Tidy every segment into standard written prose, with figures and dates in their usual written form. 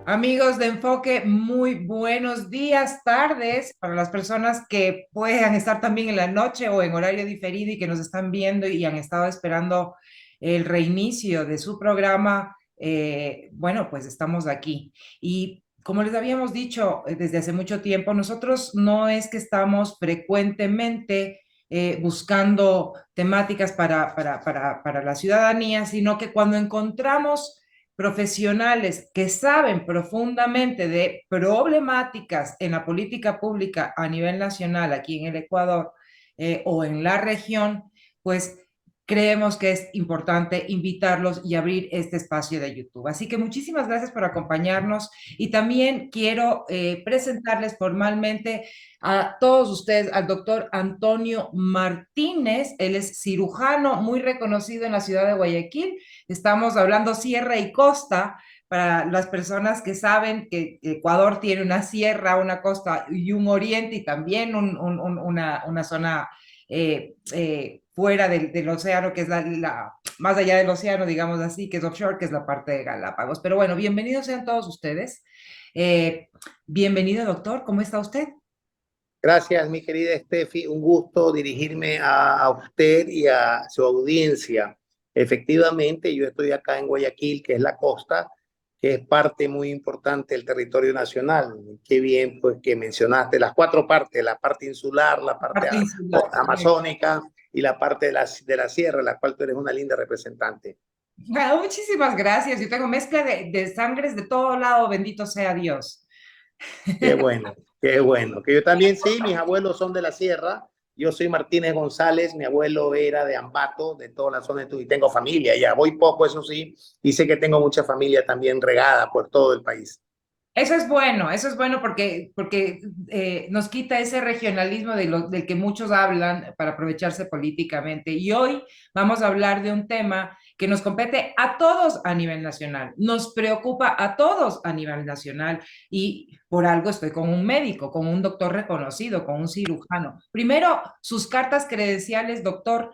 Amigos de Enfoque, muy buenos días, tardes, para las personas que puedan estar también en la noche o en horario diferido y que nos están viendo y han estado esperando el reinicio de su programa. Bueno, pues estamos aquí. Y como les habíamos dicho desde hace mucho tiempo, nosotros no es que estamos frecuentemente buscando temáticas para la ciudadanía, sino que cuando encontramos profesionales que saben profundamente de problemáticas en la política pública a nivel nacional aquí en el Ecuador o en la región, pues creemos que es importante invitarlos y abrir este espacio de YouTube. Así que muchísimas gracias por acompañarnos y también quiero presentarles formalmente a todos ustedes al doctor Antonio Martínez. Él es cirujano muy reconocido en la ciudad de Guayaquil. Estamos hablando sierra y costa. Para las personas que saben que Ecuador tiene una sierra, una costa y un oriente y también una zona fuera del océano, que es más allá del océano, digamos así, que es offshore, que es la parte de Galápagos. Pero bueno, bienvenidos sean todos ustedes. Eh, Bienvenido, doctor, ¿cómo está usted? Gracias, mi querida Steffi. Un gusto dirigirme a usted y a su audiencia. Efectivamente, yo estoy acá en Guayaquil, que es la costa, que es parte muy importante del territorio nacional. Qué bien, pues, que mencionaste las cuatro partes, la parte insular, la parte Parte insular, correcto. amazónica y la parte de la sierra, la cual tú eres una linda representante. Ah, muchísimas gracias. Yo tengo mezcla de sangres de todo lado, bendito sea Dios. Qué bueno, qué bueno. Que yo también sí, mis abuelos son de la sierra. Yo soy Martínez González, mi abuelo era de Ambato, de toda la zona de y tengo familia ya. Voy poco, eso sí, y sé que tengo mucha familia también regada por todo el país. Eso es bueno porque nos quita ese regionalismo del que muchos hablan para aprovecharse políticamente. Y hoy vamos a hablar de un tema que nos compete a todos a nivel nacional, nos preocupa a todos a nivel nacional y por algo estoy con un médico, con un doctor reconocido, con un cirujano. Primero, sus cartas credenciales, doctor,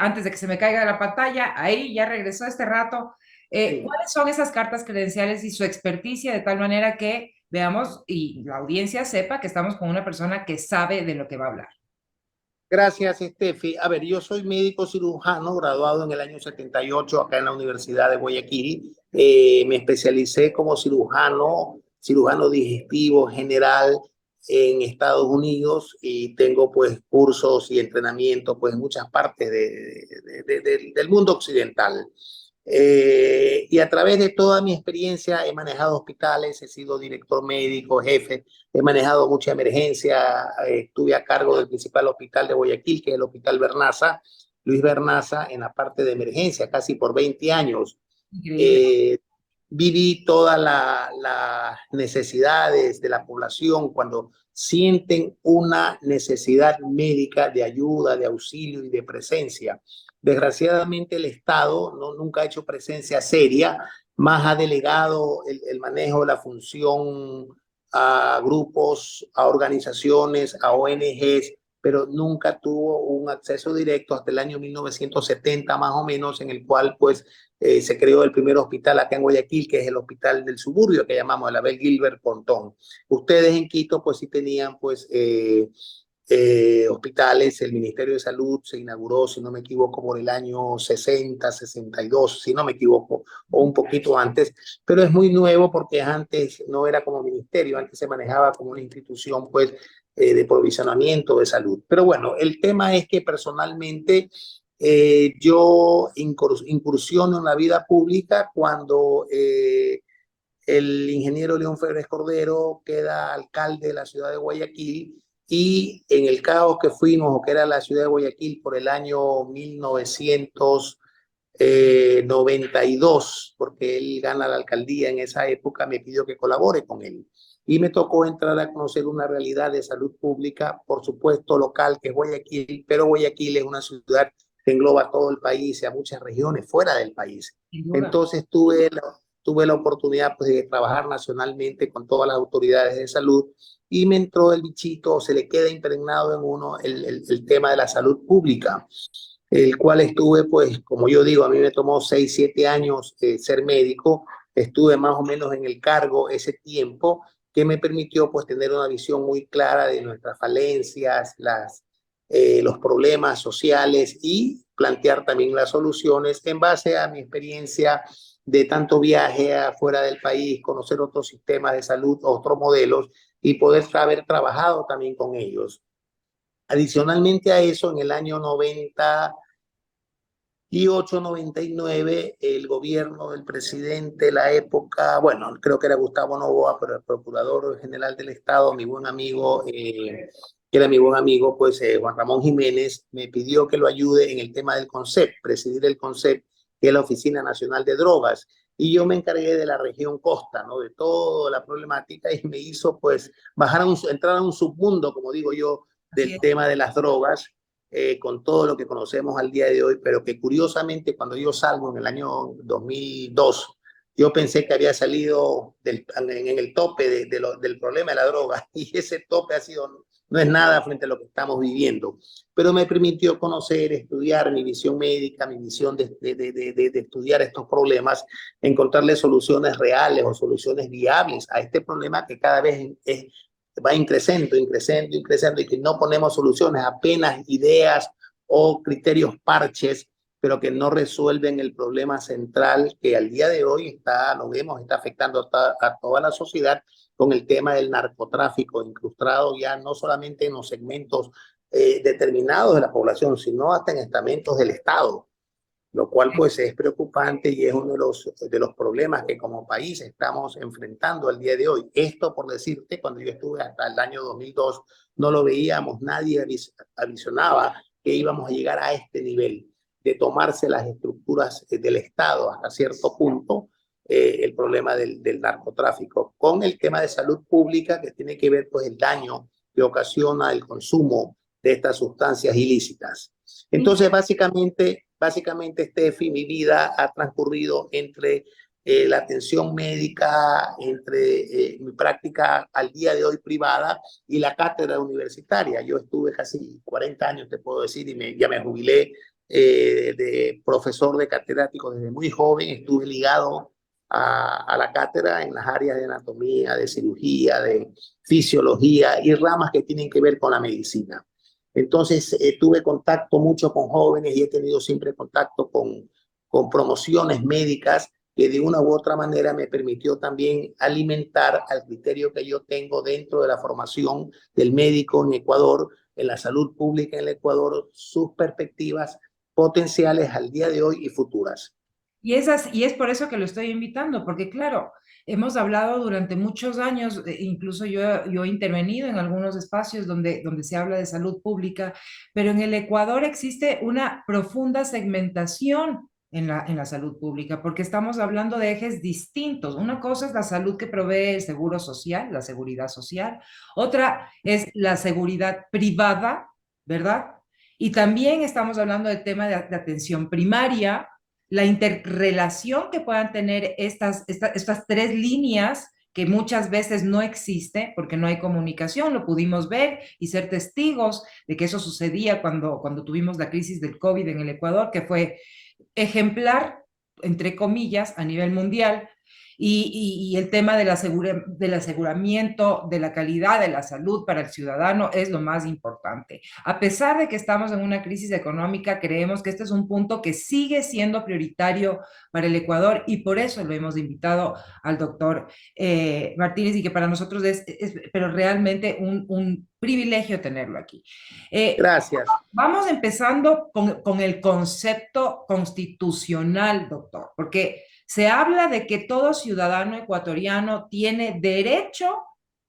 antes de que se me caiga la pantalla, ahí ya regresó este rato. Sí. ¿Cuáles son esas cartas credenciales y su experticia de tal manera que veamos y la audiencia sepa que estamos con una persona que sabe de lo que va a hablar? Gracias, Steffi. A ver, yo soy médico cirujano, graduado en el año 78 acá en la Universidad de Guayaquil. Me especialicé como cirujano digestivo general en Estados Unidos y tengo pues cursos y entrenamiento pues en muchas partes del mundo occidental. Y a través de toda mi experiencia he manejado hospitales, he sido director médico, jefe, he manejado mucha emergencia, estuve a cargo del principal hospital de Guayaquil, que es el Hospital Bernaza, Luis Bernaza, en la parte de emergencia, casi por 20 años. Increíble. Eh, Viví todas las necesidades de la población cuando sienten una necesidad médica de ayuda, de auxilio y de presencia. Desgraciadamente el Estado nunca ha hecho presencia seria, más ha delegado el manejo de la función a grupos, a organizaciones, a ONGs, pero nunca tuvo un acceso directo hasta el año 1970 más o menos, en el cual pues se creó el primer hospital acá en Guayaquil, que es el hospital del suburbio, que llamamos el Abel Gilbert Pontón. Ustedes en Quito pues sí tenían pues hospitales, el Ministerio de Salud se inauguró, si no me equivoco, por el año 60, 62, si no me equivoco, o un poquito antes, pero es muy nuevo porque antes no era como ministerio, antes se manejaba como una institución pues de provisionamiento de salud. Pero bueno, el tema es que personalmente yo incursiono en la vida pública cuando el ingeniero León Febres Cordero queda alcalde de la ciudad de Guayaquil y en el caos que fuimos, o que era la ciudad de Guayaquil por el año 1992, porque él gana la alcaldía en esa época, me pidió que colabore con él. Y me tocó entrar a conocer una realidad de salud pública, por supuesto local, que es Guayaquil, pero Guayaquil es una ciudad que engloba todo el país y a muchas regiones fuera del país. Sin duda. Entonces tuve la oportunidad pues, de trabajar nacionalmente con todas las autoridades de salud y me entró el bichito, se le queda impregnado en uno el tema de la salud pública, el cual estuve, pues, como yo digo, a mí me tomó 6, 7 años ser médico, estuve más o menos en el cargo ese tiempo que me permitió, pues, tener una visión muy clara de nuestras falencias, los problemas sociales y plantear también las soluciones en base a mi experiencia de tanto viaje afuera del país, conocer otros sistemas de salud, otros modelos y poder haber trabajado también con ellos. Adicionalmente a eso, en el año 98, 99, el gobierno del presidente, la época, bueno, creo que era Gustavo Noboa, pero el procurador general del Estado, mi buen amigo, que era mi buen amigo, pues Juan Ramón Jiménez, me pidió que lo ayude en el tema del CONCEP, presidir el CONCEP, que es la Oficina Nacional de Drogas. Y yo me encargué de la región costa, ¿no? De toda la problemática y me hizo, pues, entrar a un submundo, como digo yo, Así del es. tema de las drogas, con todo lo que conocemos al día de hoy, pero que curiosamente cuando yo salgo en el año 2002, yo pensé que había salido en el tope del problema de la droga y ese tope no es nada frente a lo que estamos viviendo, pero me permitió conocer, estudiar mi visión médica, mi visión de estudiar estos problemas, encontrarle soluciones reales o soluciones viables a este problema que cada vez va increciendo, increciendo, increciendo y que no ponemos soluciones, apenas ideas o criterios parches, pero que no resuelven el problema central que al día de hoy lo vemos, está afectando a toda la sociedad con el tema del narcotráfico, incrustado ya no solamente en los segmentos determinados de la población, sino hasta en estamentos del Estado, lo cual pues es preocupante y es uno de los problemas que como país estamos enfrentando al día de hoy. Esto por decirte, cuando yo estuve hasta el año 2002, no lo veíamos, nadie avisionaba que íbamos a llegar a este nivel de tomarse las estructuras del Estado hasta cierto punto, el problema del narcotráfico, con el tema de salud pública que tiene que ver pues el daño que ocasiona el consumo de estas sustancias ilícitas. Entonces, básicamente, Steffi, mi vida ha transcurrido entre la atención médica, entre mi práctica al día de hoy privada y la cátedra universitaria. Yo estuve casi 40 años, te puedo decir, y ya me jubilé de profesor de catedrático desde muy joven. Estuve ligado a la cátedra en las áreas de anatomía, de cirugía, de fisiología y ramas que tienen que ver con la medicina. Entonces, tuve contacto mucho con jóvenes y he tenido siempre contacto con promociones médicas que de una u otra manera me permitió también alimentar al criterio que yo tengo dentro de la formación del médico en Ecuador, en la salud pública en el Ecuador, sus perspectivas potenciales al día de hoy y futuras. Y es por eso que lo estoy invitando, porque claro, hemos hablado durante muchos años, incluso yo he intervenido en algunos espacios donde se habla de salud pública, pero en el Ecuador existe una profunda segmentación en la salud pública, porque estamos hablando de ejes distintos. Una cosa es la salud que provee el seguro social, la seguridad social, otra es la seguridad privada, ¿verdad? Y también estamos hablando del tema de atención primaria, la interrelación que puedan tener estas tres líneas que muchas veces no existe porque no hay comunicación, lo pudimos ver y ser testigos de que eso sucedía cuando tuvimos la crisis del COVID en el Ecuador, que fue ejemplar, entre comillas, a nivel mundial, y el tema del aseguramiento de la calidad de la salud para el ciudadano es lo más importante. A pesar de que estamos en una crisis económica, creemos que este es un punto que sigue siendo prioritario para el Ecuador y por eso lo hemos invitado al doctor Martínez y que para nosotros pero realmente un privilegio tenerlo aquí. Eh, Gracias. Vamos empezando con el concepto constitucional, doctor, porque se habla de que todo ciudadano ecuatoriano tiene derecho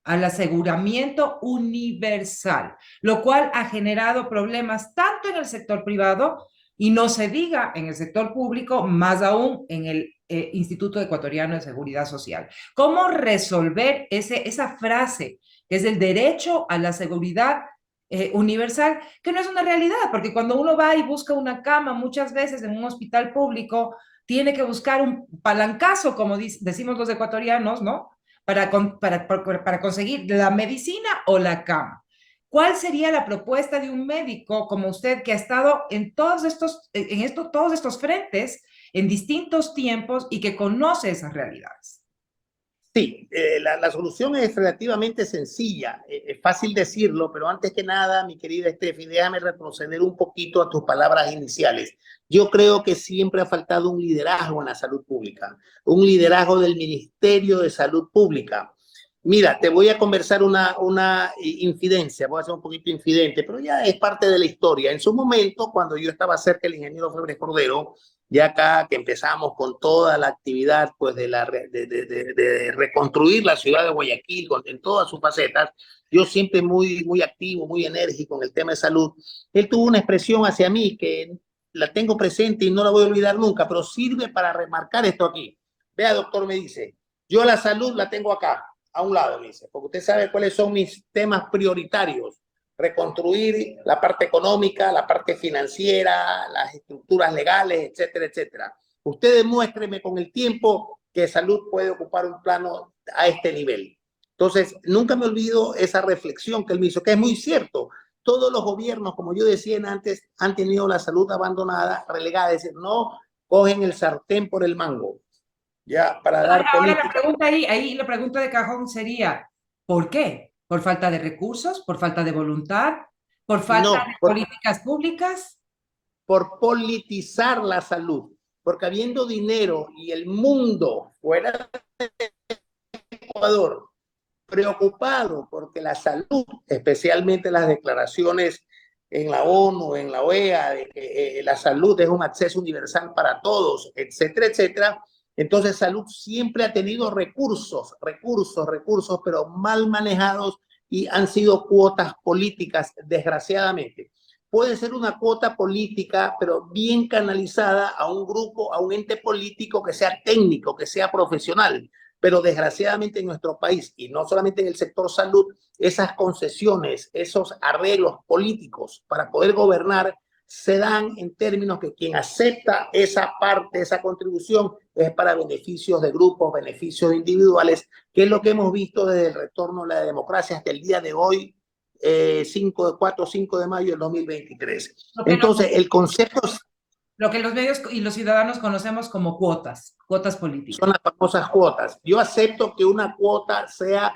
al aseguramiento universal, lo cual ha generado problemas tanto en el sector privado y no se diga en el sector público, más aún en el Instituto Ecuatoriano de Seguridad Social. ¿Cómo resolver esa frase, que es el derecho a la seguridad universal, que no es una realidad, porque cuando uno va y busca una cama muchas veces en un hospital público, tiene que buscar un palancazo, como decimos los ecuatorianos, ¿no? Para conseguir la medicina o la cama. ¿Cuál sería la propuesta de un médico como usted que ha estado en todos estos frentes en distintos tiempos y que conoce esas realidades? Sí, la solución es relativamente sencilla. Es fácil decirlo, pero antes que nada, mi querida Steffi, déjame retroceder un poquito a tus palabras iniciales. Yo creo que siempre ha faltado un liderazgo en la salud pública, un liderazgo del Ministerio de Salud Pública. Mira, te voy a conversar una infidencia, voy a ser un poquito infidente, pero ya es parte de la historia. En su momento, cuando yo estaba cerca del ingeniero Febres Cordero, ya acá que empezamos con toda la actividad pues de reconstruir la ciudad de Guayaquil en todas sus facetas, yo siempre muy activo, muy enérgico en el tema de salud. Él tuvo una expresión hacia mí que la tengo presente y no la voy a olvidar nunca, pero sirve para remarcar esto aquí. Vea, doctor, me dice, yo la salud la tengo acá, a un lado, me dice, porque usted sabe cuáles son mis temas prioritarios: reconstruir la parte económica, la parte financiera, las estructuras legales, etcétera, etcétera. Usted demuéstreme con el tiempo que salud puede ocupar un plano a este nivel. Entonces, nunca me olvido esa reflexión que él me hizo, que es muy cierto. Todos los gobiernos, como yo decía antes, han tenido la salud abandonada, relegada, es decir, no cogen el sartén por el mango, ya, para dar Ahora la política. pregunta ahí la pregunta de cajón sería, ¿por qué? ¿Por falta de recursos? ¿Por falta de voluntad? ¿Por falta de No, políticas públicas? por politizar la salud, porque habiendo dinero y el mundo fuera de Ecuador preocupado porque la salud, especialmente las declaraciones en la ONU, en la OEA, de que la salud es un acceso universal para todos, etcétera, etcétera. Entonces, salud siempre ha tenido recursos, pero mal manejados y han sido cuotas políticas, desgraciadamente. Puede ser una cuota política, pero bien canalizada a un grupo, a un ente político que sea técnico, que sea profesional. Pero desgraciadamente en nuestro país, y no solamente en el sector salud, esas concesiones, esos arreglos políticos para poder gobernar se dan en términos que quien acepta esa parte, esa contribución, es para beneficios de grupos, beneficios individuales, que es lo que hemos visto desde el retorno a la democracia hasta el día de hoy, 4 o 5 de mayo del 2023. Lo que, no- Entonces, el concepto lo que los medios y los ciudadanos conocemos como cuotas políticas. son las famosas cuotas. Yo acepto que una cuota sea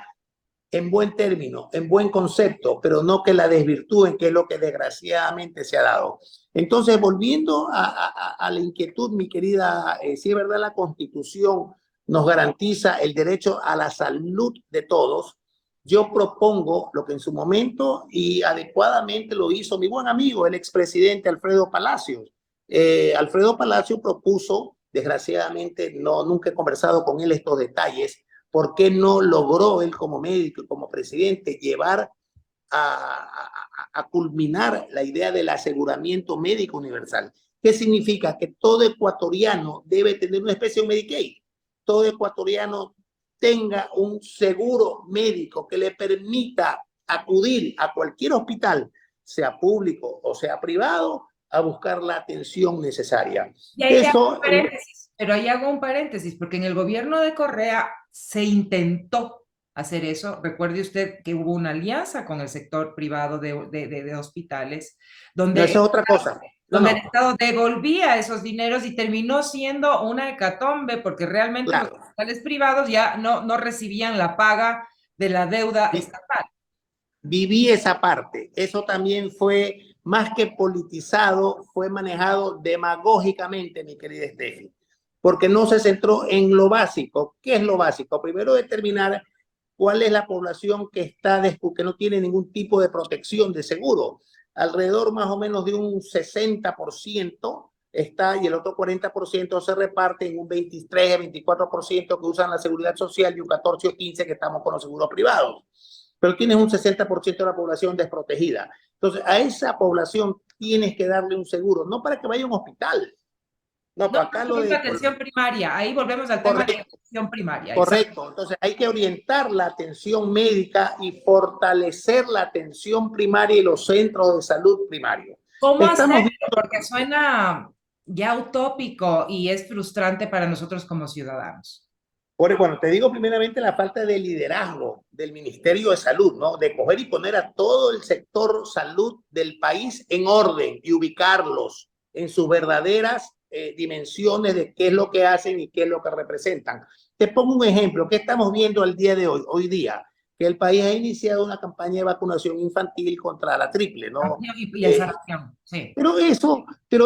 en buen término, en buen concepto, pero no que la desvirtúen, que es lo que desgraciadamente se ha dado. Entonces, volviendo a la inquietud, mi querida, si es verdad, la Constitución nos garantiza el derecho a la salud de todos. Yo propongo lo que en su momento y adecuadamente lo hizo mi buen amigo, el expresidente Alfredo Palacios. Alfredo Palacios propuso, desgraciadamente, no, nunca he conversado con él estos detalles, ¿por qué no logró él como médico y como presidente llevar a culminar la idea del aseguramiento médico universal? ¿Qué significa? Que todo ecuatoriano debe tener una especie de Medicaid. Todo ecuatoriano tenga un seguro médico que le permita acudir a cualquier hospital, sea público o sea privado, a buscar la atención necesaria. Y ahí hago un Eso paréntesis, pero ahí hago un paréntesis, porque en el gobierno de Correa se intentó hacer eso. Recuerde usted que hubo una alianza con el sector privado de hospitales, no, donde eso es otra cosa. No, donde el no, Estado devolvía esos dineros y terminó siendo una hecatombe porque realmente los claro. hospitales privados ya no recibían la paga de la deuda estatal. Viví esa parte. Eso también fue más que politizado, fue manejado demagógicamente, mi querida Steffi, porque no se centró en lo básico. ¿Qué es lo básico? Primero, determinar cuál es la población que que no tiene ningún tipo de protección de seguro. Alrededor más o menos de un 60% está y el otro 40% se reparte en un 23, 24% que usan la seguridad social y un 14 o 15 que estamos con los seguros privados. Pero tienes un 60% de la población desprotegida. Entonces, a esa población tienes que darle un seguro, no para que vaya a un hospital. No, No, para acá lo es la de... atención primaria. Ahí volvemos al tema de Correcto, atención primaria. Exacto. correcto. Entonces, hay que orientar la atención médica y fortalecer la atención primaria y los centros de salud primarios. ¿Cómo Estamos hacerlo? viendo Porque suena. ya utópico y es frustrante para nosotros como ciudadanos. Bueno, te digo primeramente la falta de liderazgo del Ministerio de Salud, ¿no? De coger y poner a todo el sector salud del país en orden y ubicarlos en sus verdaderas dimensiones de qué es lo que hacen y qué es lo que representan. Te pongo un ejemplo. ¿Qué estamos viendo al día de hoy? Hoy día, que el país ha iniciado una campaña de vacunación infantil contra la triple, ¿no? Y el sarampión, sí. Pero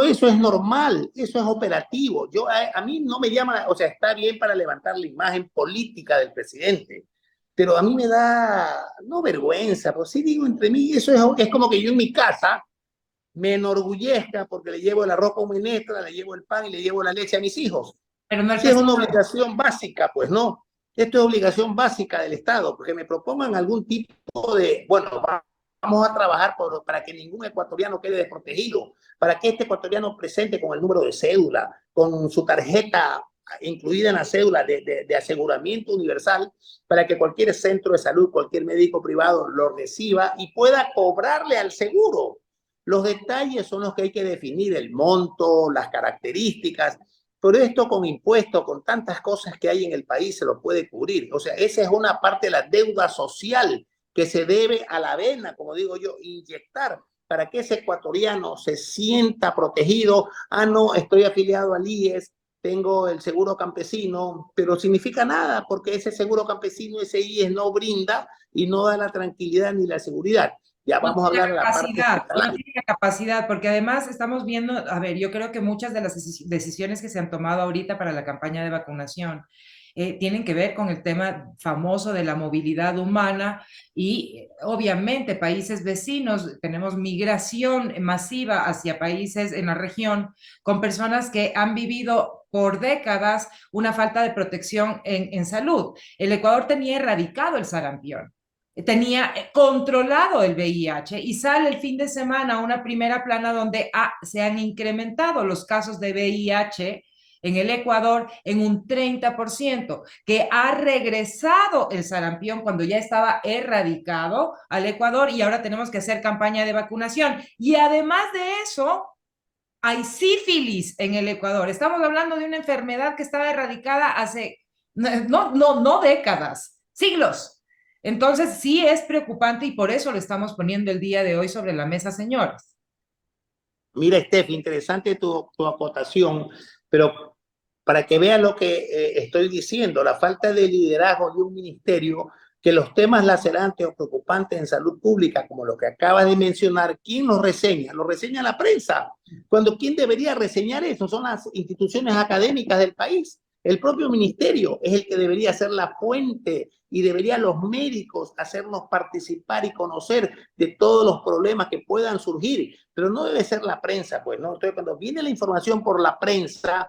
eso es normal, eso es operativo. A mí no me llama, o sea, está bien para levantar la imagen política del presidente, pero a mí me da, no vergüenza, pero sí digo entre mí, es como que yo en mi casa me enorgullezca porque le llevo el arroz con menestra, le llevo el pan y le llevo la leche a mis hijos. Pero no el Si es una pescado. obligación básica, pues no. Esto es obligación básica del Estado, porque me propongan algún tipo de, bueno, vamos a trabajar para que ningún ecuatoriano quede desprotegido, para que este ecuatoriano presente con el número de cédula, con su tarjeta incluida en la cédula de aseguramiento universal, para que cualquier centro de salud, cualquier médico privado lo reciba y pueda cobrarle al seguro. Los detalles son los que hay que definir, el monto, las características, pero esto con impuestos, con tantas cosas que hay en el país, se lo puede cubrir. O sea, esa es una parte de la deuda social que se debe a la vena, como digo yo, inyectar para que ese ecuatoriano se sienta protegido. Ah, no, estoy afiliado al IES, tengo el seguro campesino, pero significa nada porque ese seguro campesino, ese IES no brinda y no da la tranquilidad ni la seguridad. Ya No vamos a tiene hablar la de la parte capacidad, no hospitalaria. tiene la capacidad, porque además estamos viendo, a ver, yo creo que muchas de las decisiones que se han tomado ahorita para la campaña de vacunación tienen que ver con el tema famoso de la movilidad humana y obviamente países vecinos, tenemos migración masiva hacia países en la región con personas que han vivido por décadas una falta de protección en salud. El Ecuador tenía erradicado el sarampión, tenía controlado el VIH y sale el fin de semana una primera plana donde se han incrementado los casos de VIH en el Ecuador en un 30%, que ha regresado el sarampión cuando ya estaba erradicado al Ecuador y ahora tenemos que hacer campaña de vacunación. Y además de eso, hay sífilis en el Ecuador. Estamos hablando de una enfermedad que estaba erradicada hace no décadas, siglos. Entonces sí es preocupante y por eso lo estamos poniendo el día de hoy sobre la mesa, señores. Mira, Steph, interesante tu acotación, pero para que vean lo que estoy diciendo, la falta de liderazgo de un ministerio, que los temas lacerantes o preocupantes en salud pública, como lo que acabas de mencionar, ¿quién los reseña? Lo reseña la prensa. Cuando ¿quién debería reseñar eso? Son las instituciones académicas del país. El propio ministerio es el que debería ser la fuente y deberían los médicos hacernos participar y conocer de todos los problemas que puedan surgir, pero no debe ser la prensa, pues, ¿no? Entonces, cuando viene la información por la prensa,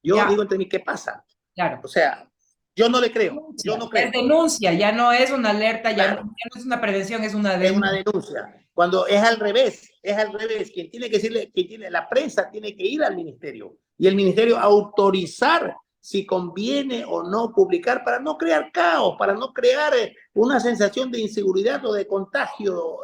yo Ya, digo entre mí, ¿qué pasa? claro. O sea, yo no le creo, yo Denuncia, no ya es creo. denuncia, ya no es una alerta, ya Claro, no es una prevención, es una es una denuncia. denuncia. Cuando es al revés. Quien tiene que decirle, quien tiene, la prensa tiene que ir al ministerio y el ministerio autorizar si conviene o no publicar para no crear caos, para no crear una sensación de inseguridad o de contagio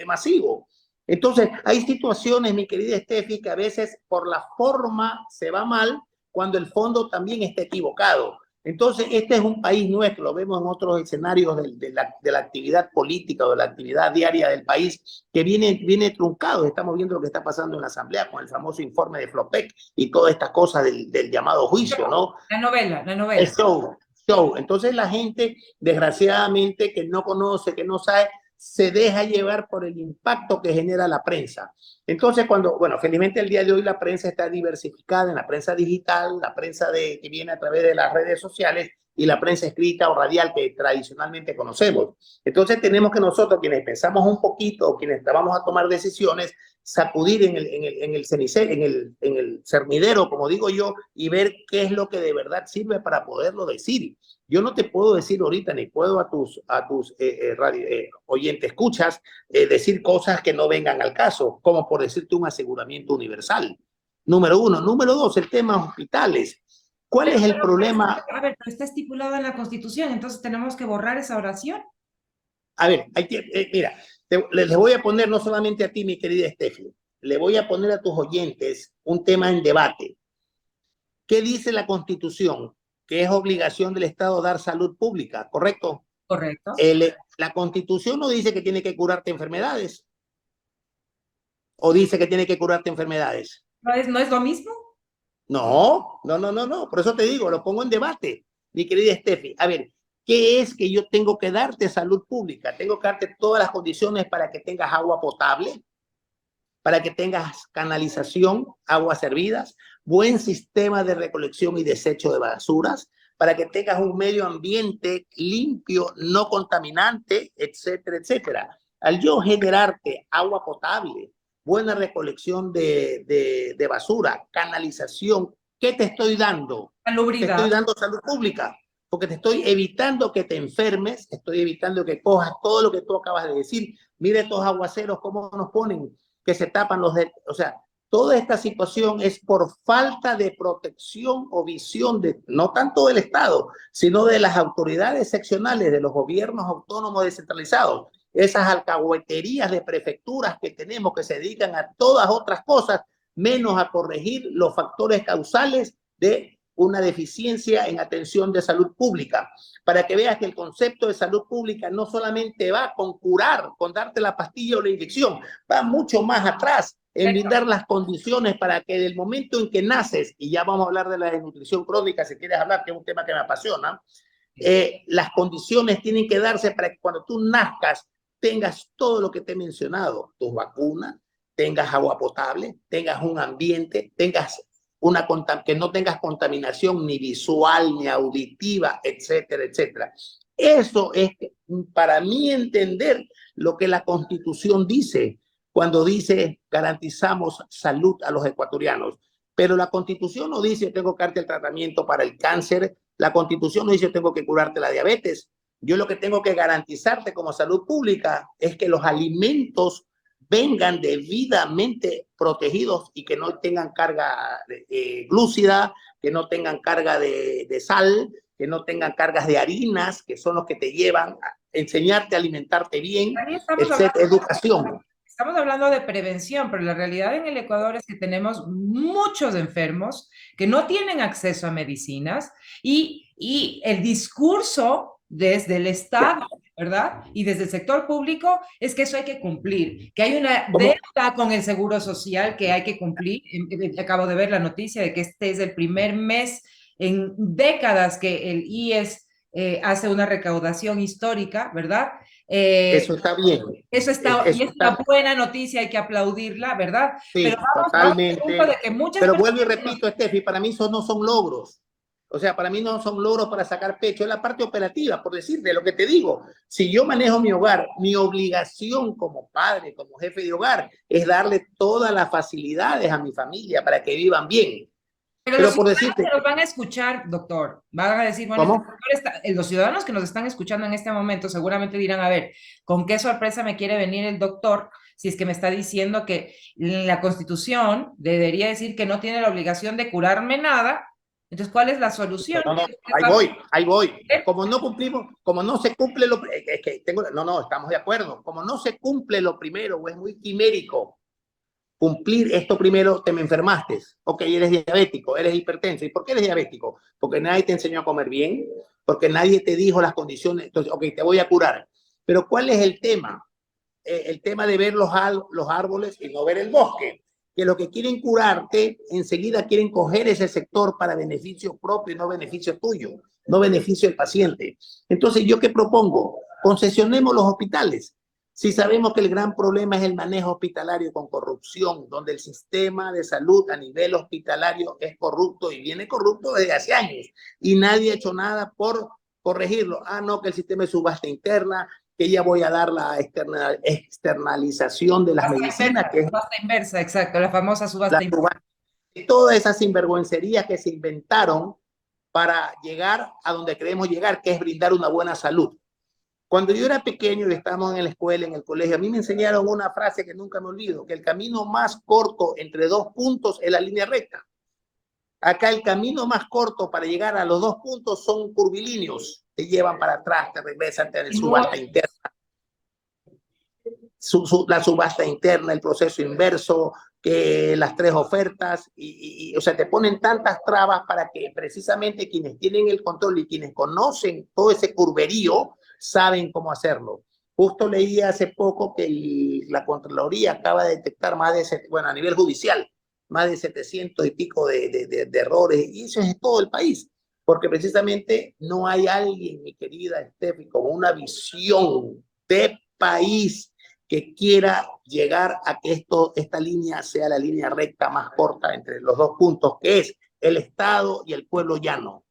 masivo. Entonces, hay situaciones, mi querida Steffi, que a veces por la forma se va mal cuando el fondo también está equivocado. Entonces, este es un país nuestro, lo vemos en otros escenarios de la actividad política o de la actividad diaria del país, que viene truncado. Estamos viendo lo que está pasando en la Asamblea con el famoso informe de Flopec y todas estas cosas del llamado juicio, ¿no? La novela, la Es novela. show. Entonces la gente, desgraciadamente, que no conoce, que no sabe, se deja llevar por el impacto que genera la prensa. Entonces, bueno, felizmente el día de hoy la prensa está diversificada en la prensa digital, la prensa que viene a través de las redes sociales y la prensa escrita o radial que tradicionalmente conocemos. Entonces tenemos que nosotros, quienes pensamos un poquito, quienes vamos a tomar decisiones, sacudir en el cenicero, en el cernidero, como digo yo, y ver qué es lo que de verdad sirve para poderlo decir. Yo no te puedo decir ahorita, ni puedo a tus oyentes escuchas, decir cosas que no vengan al caso, como por decirte un aseguramiento universal. Número uno. Número dos, el tema hospitales. ¿Cuál es el problema? A ver, pero está estipulado en la Constitución, entonces tenemos que borrar esa oración. A ver, mira, les voy a poner no solamente a ti, mi querida Steffi, le voy a poner a tus oyentes un tema en debate. ¿Qué dice la Constitución? Que es obligación del Estado dar salud pública, ¿correcto? Correcto. La Constitución no dice que tiene que curarte enfermedades. ¿O dice que tiene que curarte enfermedades? ¿No es lo mismo? No. Por eso te digo, lo pongo en debate, mi querida Steffi. A ver, ¿qué es que yo tengo que darte salud pública? Tengo que darte todas las condiciones para que tengas agua potable, para que tengas canalización, aguas hervidas, buen sistema de recolección y desecho de basuras, para que tengas un medio ambiente limpio, no contaminante, etcétera, etcétera. Al yo generarte agua potable, buena recolección de basura, canalización, ¿qué te estoy dando? Te estoy Salubridad. dando salud pública, porque te estoy evitando que te enfermes, estoy evitando que cojas todo lo que tú acabas de decir. Mire estos aguaceros cómo nos ponen, que se tapan los dedos. O sea, toda esta situación es por falta de protección o visión de, no tanto del Estado, sino de las autoridades seccionales, de los gobiernos autónomos descentralizados. Esas alcahueterías de prefecturas que tenemos que se dedican a todas otras cosas, menos a corregir los factores causales de una deficiencia en atención de salud pública, para que veas que el concepto de salud pública no solamente va con curar, con darte la pastilla o la inyección, va mucho más atrás en brindar las condiciones para que del momento en que naces, y ya vamos a hablar de la desnutrición crónica, si quieres hablar, que es un tema que me apasiona, las condiciones tienen que darse para que cuando tú nazcas tengas todo lo que te he mencionado, tus vacunas, tengas agua potable, tengas un ambiente, tengas que no tengas contaminación ni visual, ni auditiva, etcétera, etcétera. Eso es, para mí, entender lo que la Constitución dice cuando dice garantizamos salud a los ecuatorianos. Pero la Constitución no dice tengo que darte el tratamiento para el cáncer, la Constitución no dice tengo que curarte la diabetes. Yo lo que tengo que garantizarte como salud pública es que los alimentos vengan debidamente protegidos y que no tengan carga glúcida, que no tengan carga de sal, que no tengan cargas de harinas, que son los que te llevan a enseñarte a alimentarte bien, etcétera, educación. Estamos hablando de prevención, pero la realidad en el Ecuador es que tenemos muchos enfermos que no tienen acceso a medicinas y el discurso desde el Estado, ¿verdad? Y desde el sector público es que eso hay que cumplir, que hay una ¿Cómo? deuda con el Seguro Social que hay que cumplir. Acabo de ver la noticia de que este es el primer mes en décadas que el IES hace una recaudación histórica, ¿verdad? Eso está bien. Eso está, y Eso es una está, buena noticia, hay que aplaudirla, ¿verdad? Pero sí, vamos al punto de totalmente. que muchas Pero personas... vuelvo y repito, Steffi, para mí eso no son logros. O sea, para mí no son logros para sacar pecho, es la parte operativa, por decirte lo que te digo. Si yo manejo mi hogar, mi obligación como padre, como jefe de hogar, es darle todas las facilidades a mi familia para que vivan bien. Pero los Pero por ciudadanos decirte, que nos van a escuchar, doctor, van a decir, bueno, ¿cómo? los ciudadanos que nos están escuchando en este momento seguramente dirán, a ver, ¿con qué sorpresa me quiere venir el doctor si es que me está diciendo que la Constitución debería decir que no tiene la obligación de curarme nada? Entonces, ¿cuál es la solución? No, ahí voy, ahí voy. Como no cumplimos, como no se cumple lo, es que tengo, no, estamos de acuerdo. Como no se cumple lo primero, o es muy quimérico cumplir esto primero, te me enfermaste. Ok, eres diabético, eres hipertenso. ¿Y por qué eres diabético? Porque nadie te enseñó a comer bien, porque nadie te dijo las condiciones. Entonces, ok, te voy a curar. Pero ¿cuál es el tema? El tema de ver los árboles y no ver el bosque. Que lo que quieren curarte, enseguida quieren coger ese sector para beneficio propio y no beneficio tuyo, no beneficio del paciente. Entonces, ¿yo qué propongo? Concesionemos los hospitales. Si sabemos que el gran problema es el manejo hospitalario con corrupción, donde el sistema de salud a nivel hospitalario es corrupto y viene corrupto desde hace años y nadie ha hecho nada por corregirlo. Ah, no, que el sistema de subasta interna, que ya voy a dar la externalización de las medicinas, que es Subasta inversa, exacto, la famosa la subasta inversa. subasta, todas esas sinvergüencerías que se inventaron para llegar a donde queremos llegar, que es brindar una buena salud. Cuando yo era pequeño y estábamos en la escuela, en el colegio, a mí me enseñaron una frase que nunca me olvido, que el camino más corto entre dos puntos es la línea recta. Acá el camino más corto para llegar a los dos puntos son curvilíneos. Te llevan para atrás, te regresan, te dan subasta interna. La subasta interna, el proceso inverso, que las tres ofertas, o sea, te ponen tantas trabas para que precisamente quienes tienen el control y quienes conocen todo ese curverío saben cómo hacerlo. Justo leí hace poco que la Contraloría acaba de detectar más de, bueno, a nivel judicial, más de 700 y pico de errores, y eso es en todo el país, porque precisamente no hay alguien, mi querida Steffi, con una visión de país que quiera llegar a que esta línea sea la línea recta más corta entre los dos puntos, que es el Estado y el pueblo llano.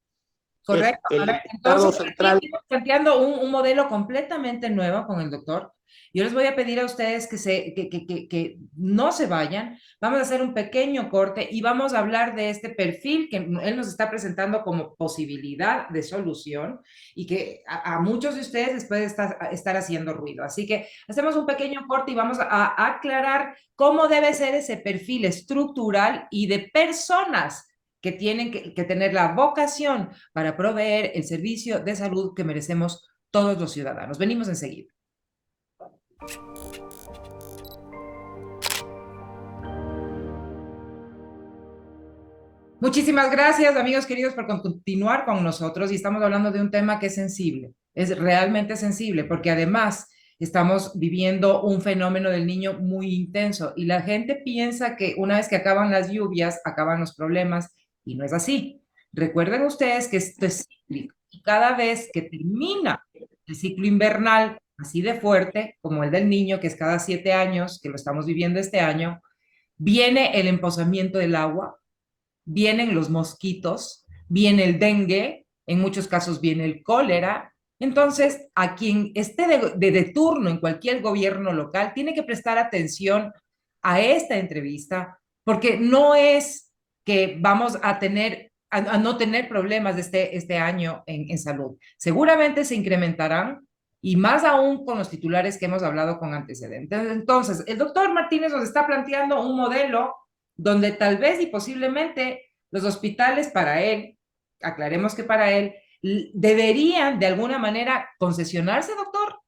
Es Correcto. el Ahora, Estado entonces, aquí central. estamos planteando un modelo completamente nuevo con el doctor. Yo les voy a pedir a ustedes que no se vayan. Vamos a hacer un pequeño corte y vamos a hablar de este perfil que él nos está presentando como posibilidad de solución y que a muchos de ustedes les puede estar haciendo ruido. Así que hacemos un pequeño corte y vamos a aclarar cómo debe ser ese perfil estructural y de personas que tienen que tener la vocación para proveer el servicio de salud que merecemos todos los ciudadanos. Venimos enseguida. Muchísimas gracias, amigos queridos, por continuar con nosotros y estamos hablando de un tema que es sensible, es realmente sensible, porque además estamos viviendo un fenómeno del niño muy intenso y la gente piensa que una vez que acaban las lluvias, acaban los problemas y no es así. Recuerden ustedes que esto es cíclico y cada vez que termina el ciclo invernal así de fuerte, como el del niño, que es cada 7 años, que lo estamos viviendo este año, viene el emposamiento del agua, vienen los mosquitos, viene el dengue, en muchos casos viene el cólera. Entonces, a quien esté de turno en cualquier gobierno local, tiene que prestar atención a esta entrevista, porque no es que vamos a no tener problemas de este año en salud. Seguramente se incrementarán y más aún con los titulares que hemos hablado con antecedentes. Entonces, el doctor Martínez nos está planteando un modelo donde tal vez y posiblemente los hospitales para él, aclaremos que para él, deberían de alguna manera concesionarse, doctor.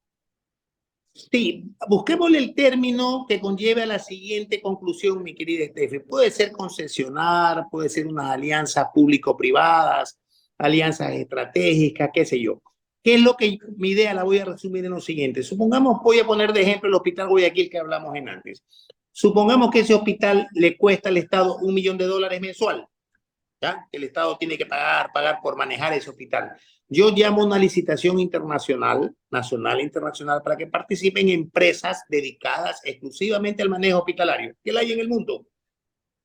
Sí, busquémosle el término que conlleve a la siguiente conclusión, mi querida Estefe. Puede ser concesionar, puede ser unas alianzas público-privadas, alianzas estratégicas, qué sé yo. ¿Qué es lo que mi idea la voy a resumir en lo siguiente? Supongamos, voy a poner de ejemplo el Hospital Guayaquil que hablamos en antes. Supongamos que ese hospital le cuesta al Estado $1 millón mensual. ¿Ya? El Estado tiene que pagar por manejar ese hospital. Yo llamo a una licitación internacional, nacional e internacional, para que participen empresas dedicadas exclusivamente al manejo hospitalario, que la hay en el mundo.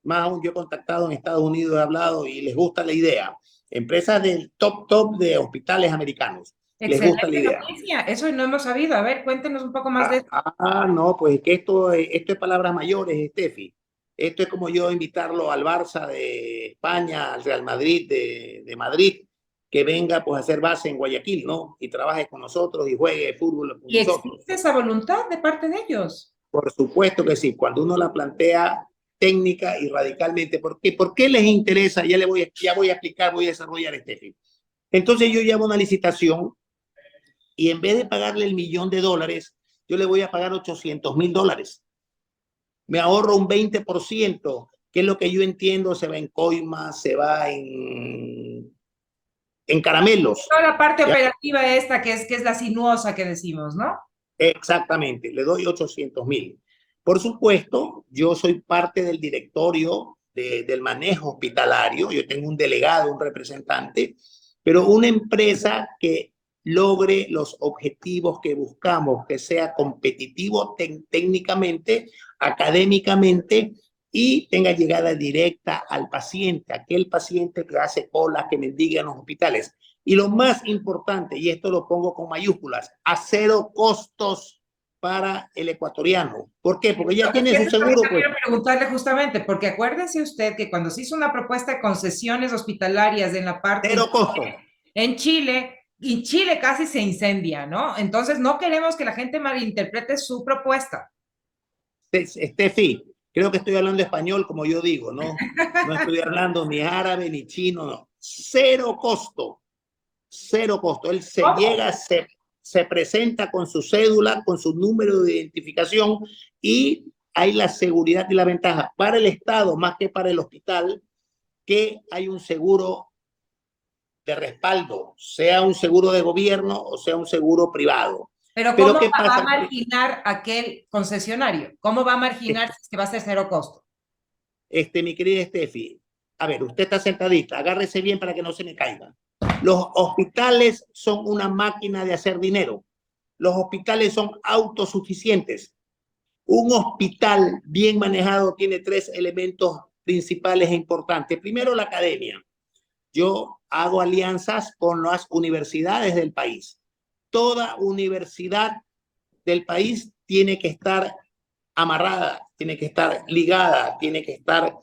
Más aún, yo he contactado en Estados Unidos, he hablado y les gusta la idea. Empresas del top de hospitales americanos. Les gusta la Excelente idea. noticia, eso no hemos sabido. A ver, cuéntenos un poco más de eso. No, pues que esto es palabras mayores, Steffi. Esto es como yo invitarlo al Barça de España, al Real Madrid de Madrid, que venga pues a hacer base en Guayaquil, ¿no? Y trabaje con nosotros y juegue fútbol con ¿Y nosotros. existe esa voluntad de parte de ellos? Por supuesto que sí, cuando uno la plantea técnica y radicalmente. ¿Por qué les interesa? Ya voy a explicar, voy a desarrollar, Steffi. Entonces yo llamo una licitación y en vez de pagarle $1 millón, yo le voy a pagar $800,000. Me ahorro un 20%, que es lo que yo entiendo, se va en coimas, se va en caramelos. Toda la parte ¿Ya? operativa esta que es la sinuosa que decimos, ¿no? Exactamente, le doy 800,000. Por supuesto, yo soy parte del directorio del manejo hospitalario, yo tengo un delegado, un representante, pero una empresa que logre los objetivos que buscamos, que sea competitivo técnicamente, académicamente y tenga llegada directa al paciente, aquel paciente que hace colas, que mendiga en los hospitales. Y lo más importante, y esto lo pongo con mayúsculas, a cero costos para el ecuatoriano. ¿Por qué? Porque ya tiene Eso su es lo que seguro, yo pues. quiero preguntarle justamente, porque acuérdese usted que cuando se hizo una propuesta de concesiones hospitalarias en la parte Cero costo. en Chile, y Chile casi se incendia, ¿no? Entonces no queremos que la gente malinterprete su propuesta. Estefi, creo que estoy hablando español como yo digo, ¿no? No estoy hablando ni árabe ni chino, no. Cero costo. Cero costo. Él se ¿Cómo? llega, se presenta con su cédula, con su número de identificación y hay la seguridad y la ventaja para el Estado más que para el hospital, que hay un seguro de respaldo, sea un seguro de gobierno o sea un seguro privado. Pero Pero ¿cómo ¿qué va a pasa? marginar aquel concesionario? ¿Cómo va a marginar si es que va a ser cero costo? Mi querida Steffi, a ver, usted está sentadita, agárrese bien para que no se me caiga. Los hospitales son una máquina de hacer dinero. Los hospitales son autosuficientes. Un hospital bien manejado tiene tres elementos principales e importantes. Primero, la academia. Yo hago alianzas con las universidades del país. Toda universidad del país tiene que estar amarrada, tiene que estar ligada, tiene que estar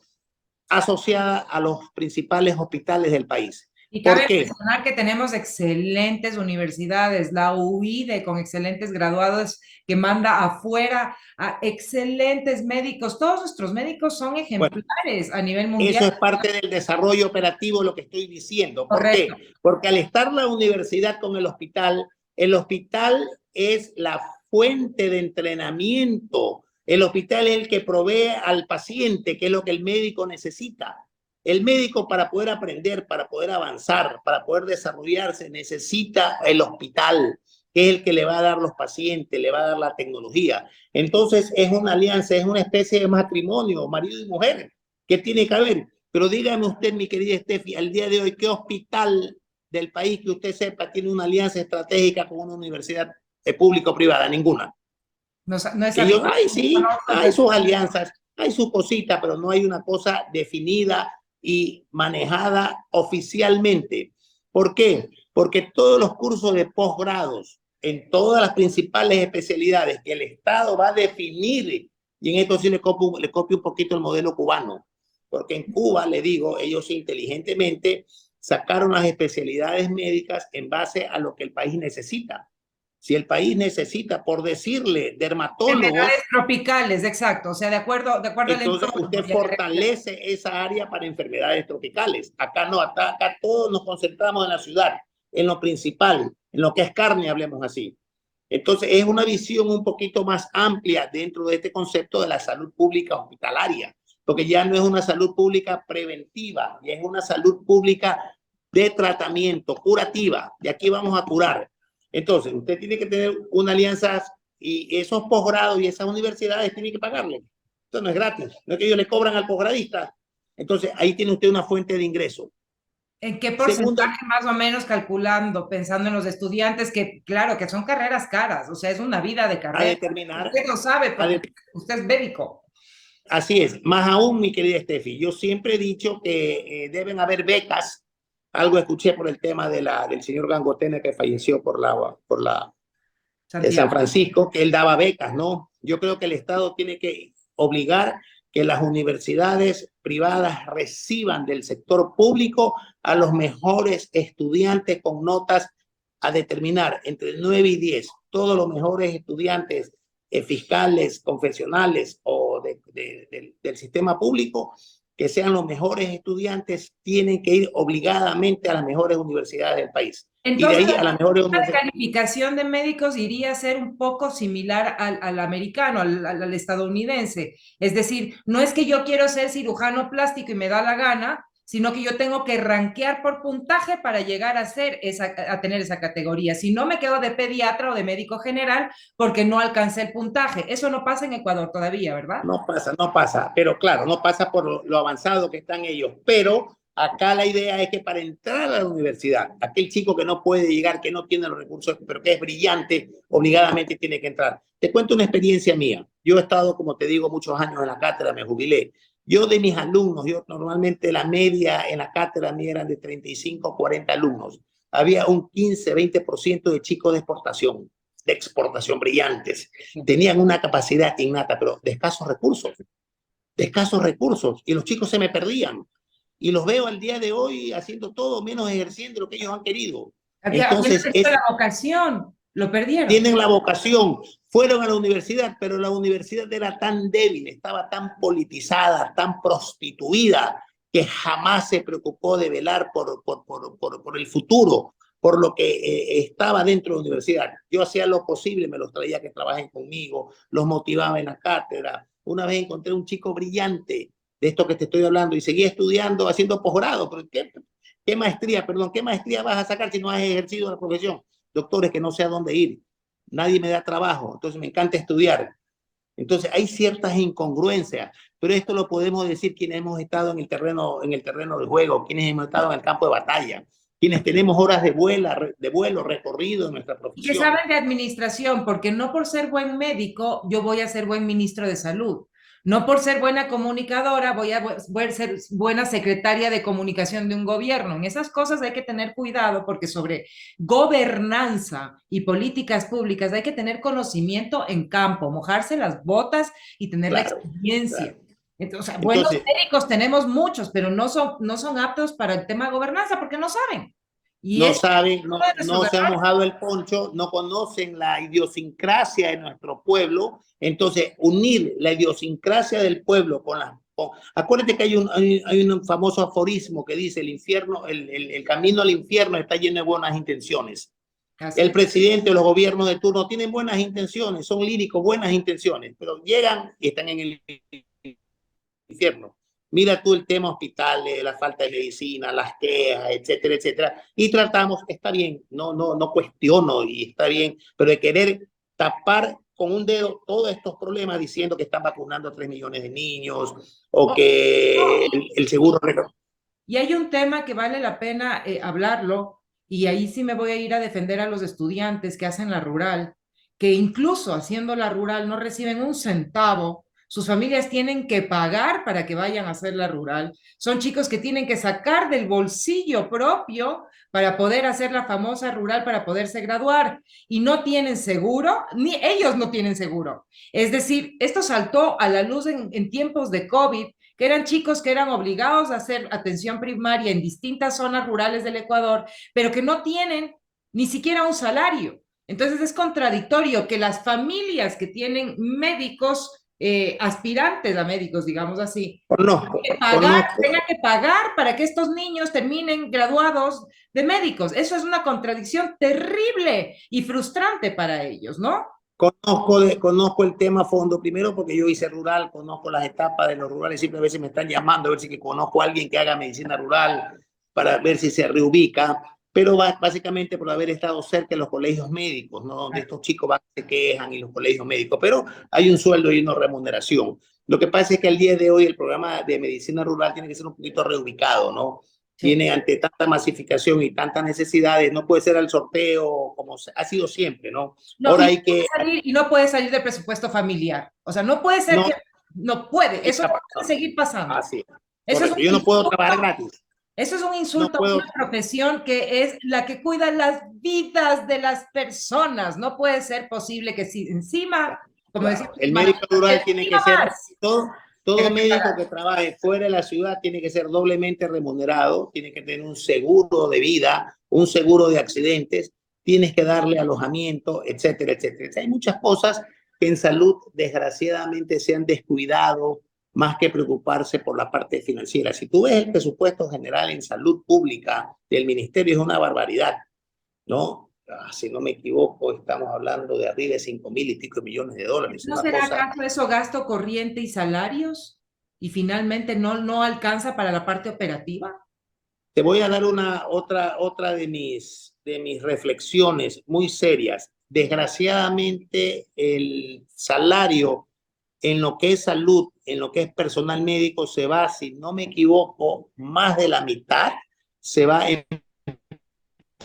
asociada a los principales hospitales del país. Y ¿Por cabe qué? mencionar que tenemos excelentes universidades, la UIDE con excelentes graduados que manda afuera a excelentes médicos. Todos nuestros médicos son Bueno, ejemplares a nivel eso mundial. es parte del desarrollo operativo, lo que estoy diciendo. ¿Por Correcto. qué? Porque al estar la universidad con el hospital es la fuente de entrenamiento. El hospital es el que provee al paciente, que es lo que el médico necesita. El médico para poder aprender, para poder avanzar, para poder desarrollarse, necesita el hospital, que es el que le va a dar los pacientes, le va a dar la tecnología. Entonces es una alianza, es una especie de matrimonio, marido y mujer, que tiene que haber. Pero dígame usted, mi querida Steffi, al día de hoy, ¿qué hospital del país que usted sepa tiene una alianza estratégica con una universidad público-privada? Ninguna. No, no es Ellos, así. ay, sí, Conozco hay que sus alianzas, hay sus cositas, pero no hay una cosa definida y manejada oficialmente. ¿Por qué? Porque todos los cursos de posgrados en todas las principales especialidades que el Estado va a definir, y en esto sí le copio un poquito el modelo cubano, porque en Cuba, le digo, ellos inteligentemente sacaron las especialidades médicas en base a lo que el país necesita. Si el país necesita, por decirle, dermatólogos, enfermedades tropicales, exacto. O sea, de acuerdo al entonces entorno. usted fortalece esa área para enfermedades tropicales. Acá no, acá todos nos concentramos en la ciudad, en lo principal, en lo que es carne, hablemos así. Entonces es una visión un poquito más amplia dentro de este concepto de la salud pública hospitalaria, porque ya no es una salud pública preventiva, ya es una salud pública de tratamiento, curativa. De aquí vamos a curar. Entonces, usted tiene que tener una alianza y esos posgrados y esas universidades tienen que pagarlo. Esto no es gratis, no es que ellos le cobran al posgradista. Entonces, ahí tiene usted una fuente de ingreso. ¿En qué Segunda, porcentaje más o menos calculando, pensando en los estudiantes que, claro, que son carreras caras, o sea, es una vida de a carrera? determinar, Usted lo sabe a porque de, usted es médico. así es, más aún, mi querida Steffi, yo siempre he dicho que deben haber becas. Algo escuché por el tema del señor Gangotena que falleció de San Santiago. Francisco, que él daba becas, ¿no? Yo creo que el Estado tiene que obligar que las universidades privadas reciban del sector público a los mejores estudiantes con notas a determinar entre 9 y 10. Todos los mejores estudiantes fiscales, confesionales o del sistema público, que sean los mejores estudiantes, tienen que ir obligadamente a las mejores universidades del país. Y de Entonces, ahí a las mejores la universidades. calificación de médicos iría a ser un poco similar al americano, al estadounidense. Es decir, no es que yo quiero ser cirujano plástico y me da la gana, sino que yo tengo que rankear por puntaje para llegar a ser a tener esa categoría. Si no, me quedo de pediatra o de médico general porque no alcancé el puntaje. Eso no pasa en Ecuador todavía, ¿verdad? No pasa, pero claro, no pasa por lo avanzado que están ellos, pero acá la idea es que para entrar a la universidad, aquel chico que no puede llegar, que no tiene los recursos, pero que es brillante, obligadamente tiene que entrar. Te cuento una experiencia mía. Yo he estado, como te digo, muchos años en la cátedra, me jubilé. Yo de mis alumnos, yo normalmente la media en la cátedra mía eran de 35, 40 alumnos. Había un 15, 20% de chicos de exportación brillantes. Tenían una capacidad innata, pero de escasos recursos, y los chicos se me perdían. Y los veo al día de hoy haciendo todo menos ejerciendo lo que ellos han querido. Había Entonces, tenido la vocación, lo perdieron. tienen la vocación, fueron a la universidad, pero la universidad era tan débil, estaba tan politizada, tan prostituida, que jamás se preocupó de velar por el futuro, por lo que estaba dentro de la universidad. Yo hacía lo posible, me los traía que trabajen conmigo, los motivaba en la cátedra, Una vez encontré un chico brillante, de esto que te estoy hablando, y seguía estudiando, haciendo posgrado. Pero ¿qué maestría, perdón, qué maestría vas a sacar si no has ejercido la profesión? Doctores, que no sé a dónde ir. Nadie me da trabajo, entonces me encanta estudiar. Entonces hay ciertas incongruencias, pero esto lo podemos decir quienes hemos estado en el terreno del juego, quienes hemos estado en el campo de batalla, quienes tenemos horas de vuelo recorrido en nuestra Y que profesión. saben de administración, porque no por ser buen médico yo voy a ser buen ministro de salud. No por ser buena comunicadora voy a ser buena secretaria de comunicación de un gobierno. En esas cosas hay que tener cuidado porque sobre gobernanza y políticas públicas hay que tener conocimiento en campo, mojarse las botas y tener la Claro, experiencia. claro. Entonces, o sea, buenos Entonces, médicos tenemos muchos, pero no son aptos para el tema de gobernanza porque no saben. Y no es saben, uno de nuestros no se han errores. mojado el poncho, no conocen la idiosincrasia de nuestro pueblo. Entonces, unir la idiosincrasia del pueblo con la... Acuérdate que hay un famoso aforismo que dice: el infierno, el camino al infierno está lleno de buenas intenciones. Así El es. presidente o los gobiernos de turno tienen buenas intenciones, son líricos, buenas intenciones, pero llegan y están en el infierno. Mira tú el tema hospitales, la falta de medicina, las quejas, etcétera, etcétera. Y tratamos, está bien, no cuestiono y está bien, pero de querer tapar con un dedo todos estos problemas diciendo que están vacunando a 3 millones de niños o Oh, que no. el seguro... Y hay un tema que vale la pena hablarlo, y ahí sí me voy a ir a defender a los estudiantes que hacen la rural, que incluso haciendo la rural no reciben un centavo. Sus familias tienen que pagar para que vayan a hacer la rural. Son chicos que tienen que sacar del bolsillo propio para poder hacer la famosa rural, para poderse graduar. Y no tienen seguro, ni ellos no tienen seguro. Es decir, esto saltó a la luz en tiempos de COVID, que eran chicos que eran obligados a hacer atención primaria en distintas zonas rurales del Ecuador, pero que no tienen ni siquiera un salario. Entonces es contradictorio que las familias que tienen médicos, aspirantes a médicos, digamos así, Conozco, tengan que pagar para que estos niños terminen graduados de médicos. Eso es una contradicción terrible y frustrante para ellos, ¿no? conozco el tema a fondo, primero porque yo hice rural, conozco las etapas de los rurales, siempre a veces me están llamando a ver si que conozco a alguien que haga medicina rural para ver si se reubica, pero básicamente por haber estado cerca de los colegios médicos, ¿no? Donde estos chicos van, se quejan y los colegios médicos, pero hay un sueldo y una remuneración. Lo que pasa es que al día de hoy el programa de medicina rural tiene que ser un poquito reubicado, ¿no? Sí. Tiene, ante tanta masificación y tantas necesidades, no puede ser al sorteo como ha sido siempre, ¿no? No, Ahora hay que... y no puede salir del presupuesto familiar. O sea, no puede ser No, que, no puede, eso no está puede pasando. seguir pasando. Así es. Eso es Correcto. un Yo no puedo insulto, trabajar gratis. eso es un No insulto a puedo. una profesión que es la que cuida las vidas de las personas. No puede ser posible que si encima, como decimos, Claro. El médico rural tiene que encima ser, más, todo tenga que médico pagar. que trabaje fuera de la ciudad tiene que ser doblemente remunerado, tiene que tener un seguro de vida, un seguro de accidentes, tienes que darle alojamiento, etcétera, etcétera. Hay muchas cosas que en salud desgraciadamente se han descuidado más que preocuparse por la parte financiera. Si tú ves el presupuesto general en salud pública del ministerio, es una barbaridad, ¿no? Si no me equivoco, estamos hablando de arriba de 5.000 y pico millones de dólares, ¿No una será cosa. acaso eso gasto corriente y salarios? Y finalmente no alcanza para la parte operativa. Te voy a dar otra de mis reflexiones muy serias. Desgraciadamente, el salario en lo que es salud, en lo que es personal médico, se va, si no me equivoco, más de la mitad se va en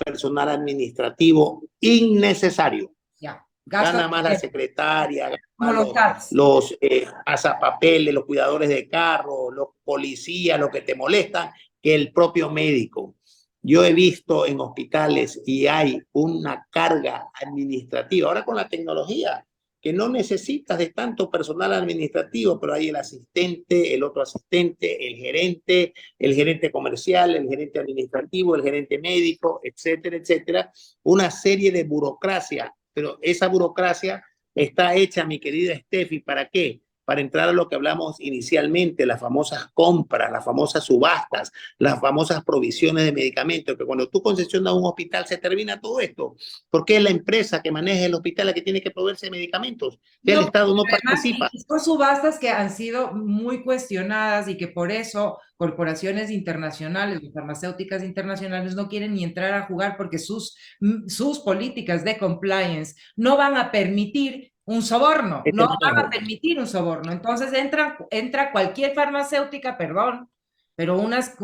personal administrativo innecesario. Ya, gasto Gana más la secretaria, gana como más los chats. los pasapapeles, los cuidadores de carro, los policías, los que te molestan, que el propio médico. Yo he visto en hospitales y hay una carga administrativa, ahora con la tecnología, que no necesitas de tanto personal administrativo, pero hay el asistente, el otro asistente, el gerente comercial, el gerente administrativo, el gerente médico, etcétera, etcétera. Una serie de burocracia, pero esa burocracia está hecha, mi querida Steffi, ¿para qué? para entrar a lo que hablamos inicialmente, las famosas compras, las famosas subastas, las famosas provisiones de medicamentos, que cuando tú concesionas un hospital se termina todo esto, porque es la empresa que maneja el hospital la que tiene que proveerse de medicamentos, que el No, Estado no además, participa. y son subastas que han sido muy cuestionadas y que por eso corporaciones internacionales, farmacéuticas internacionales no quieren ni entrar a jugar porque sus políticas de compliance no van a permitir un soborno, no van a permitir un soborno. Entonces entra cualquier farmacéutica, perdón, pero unas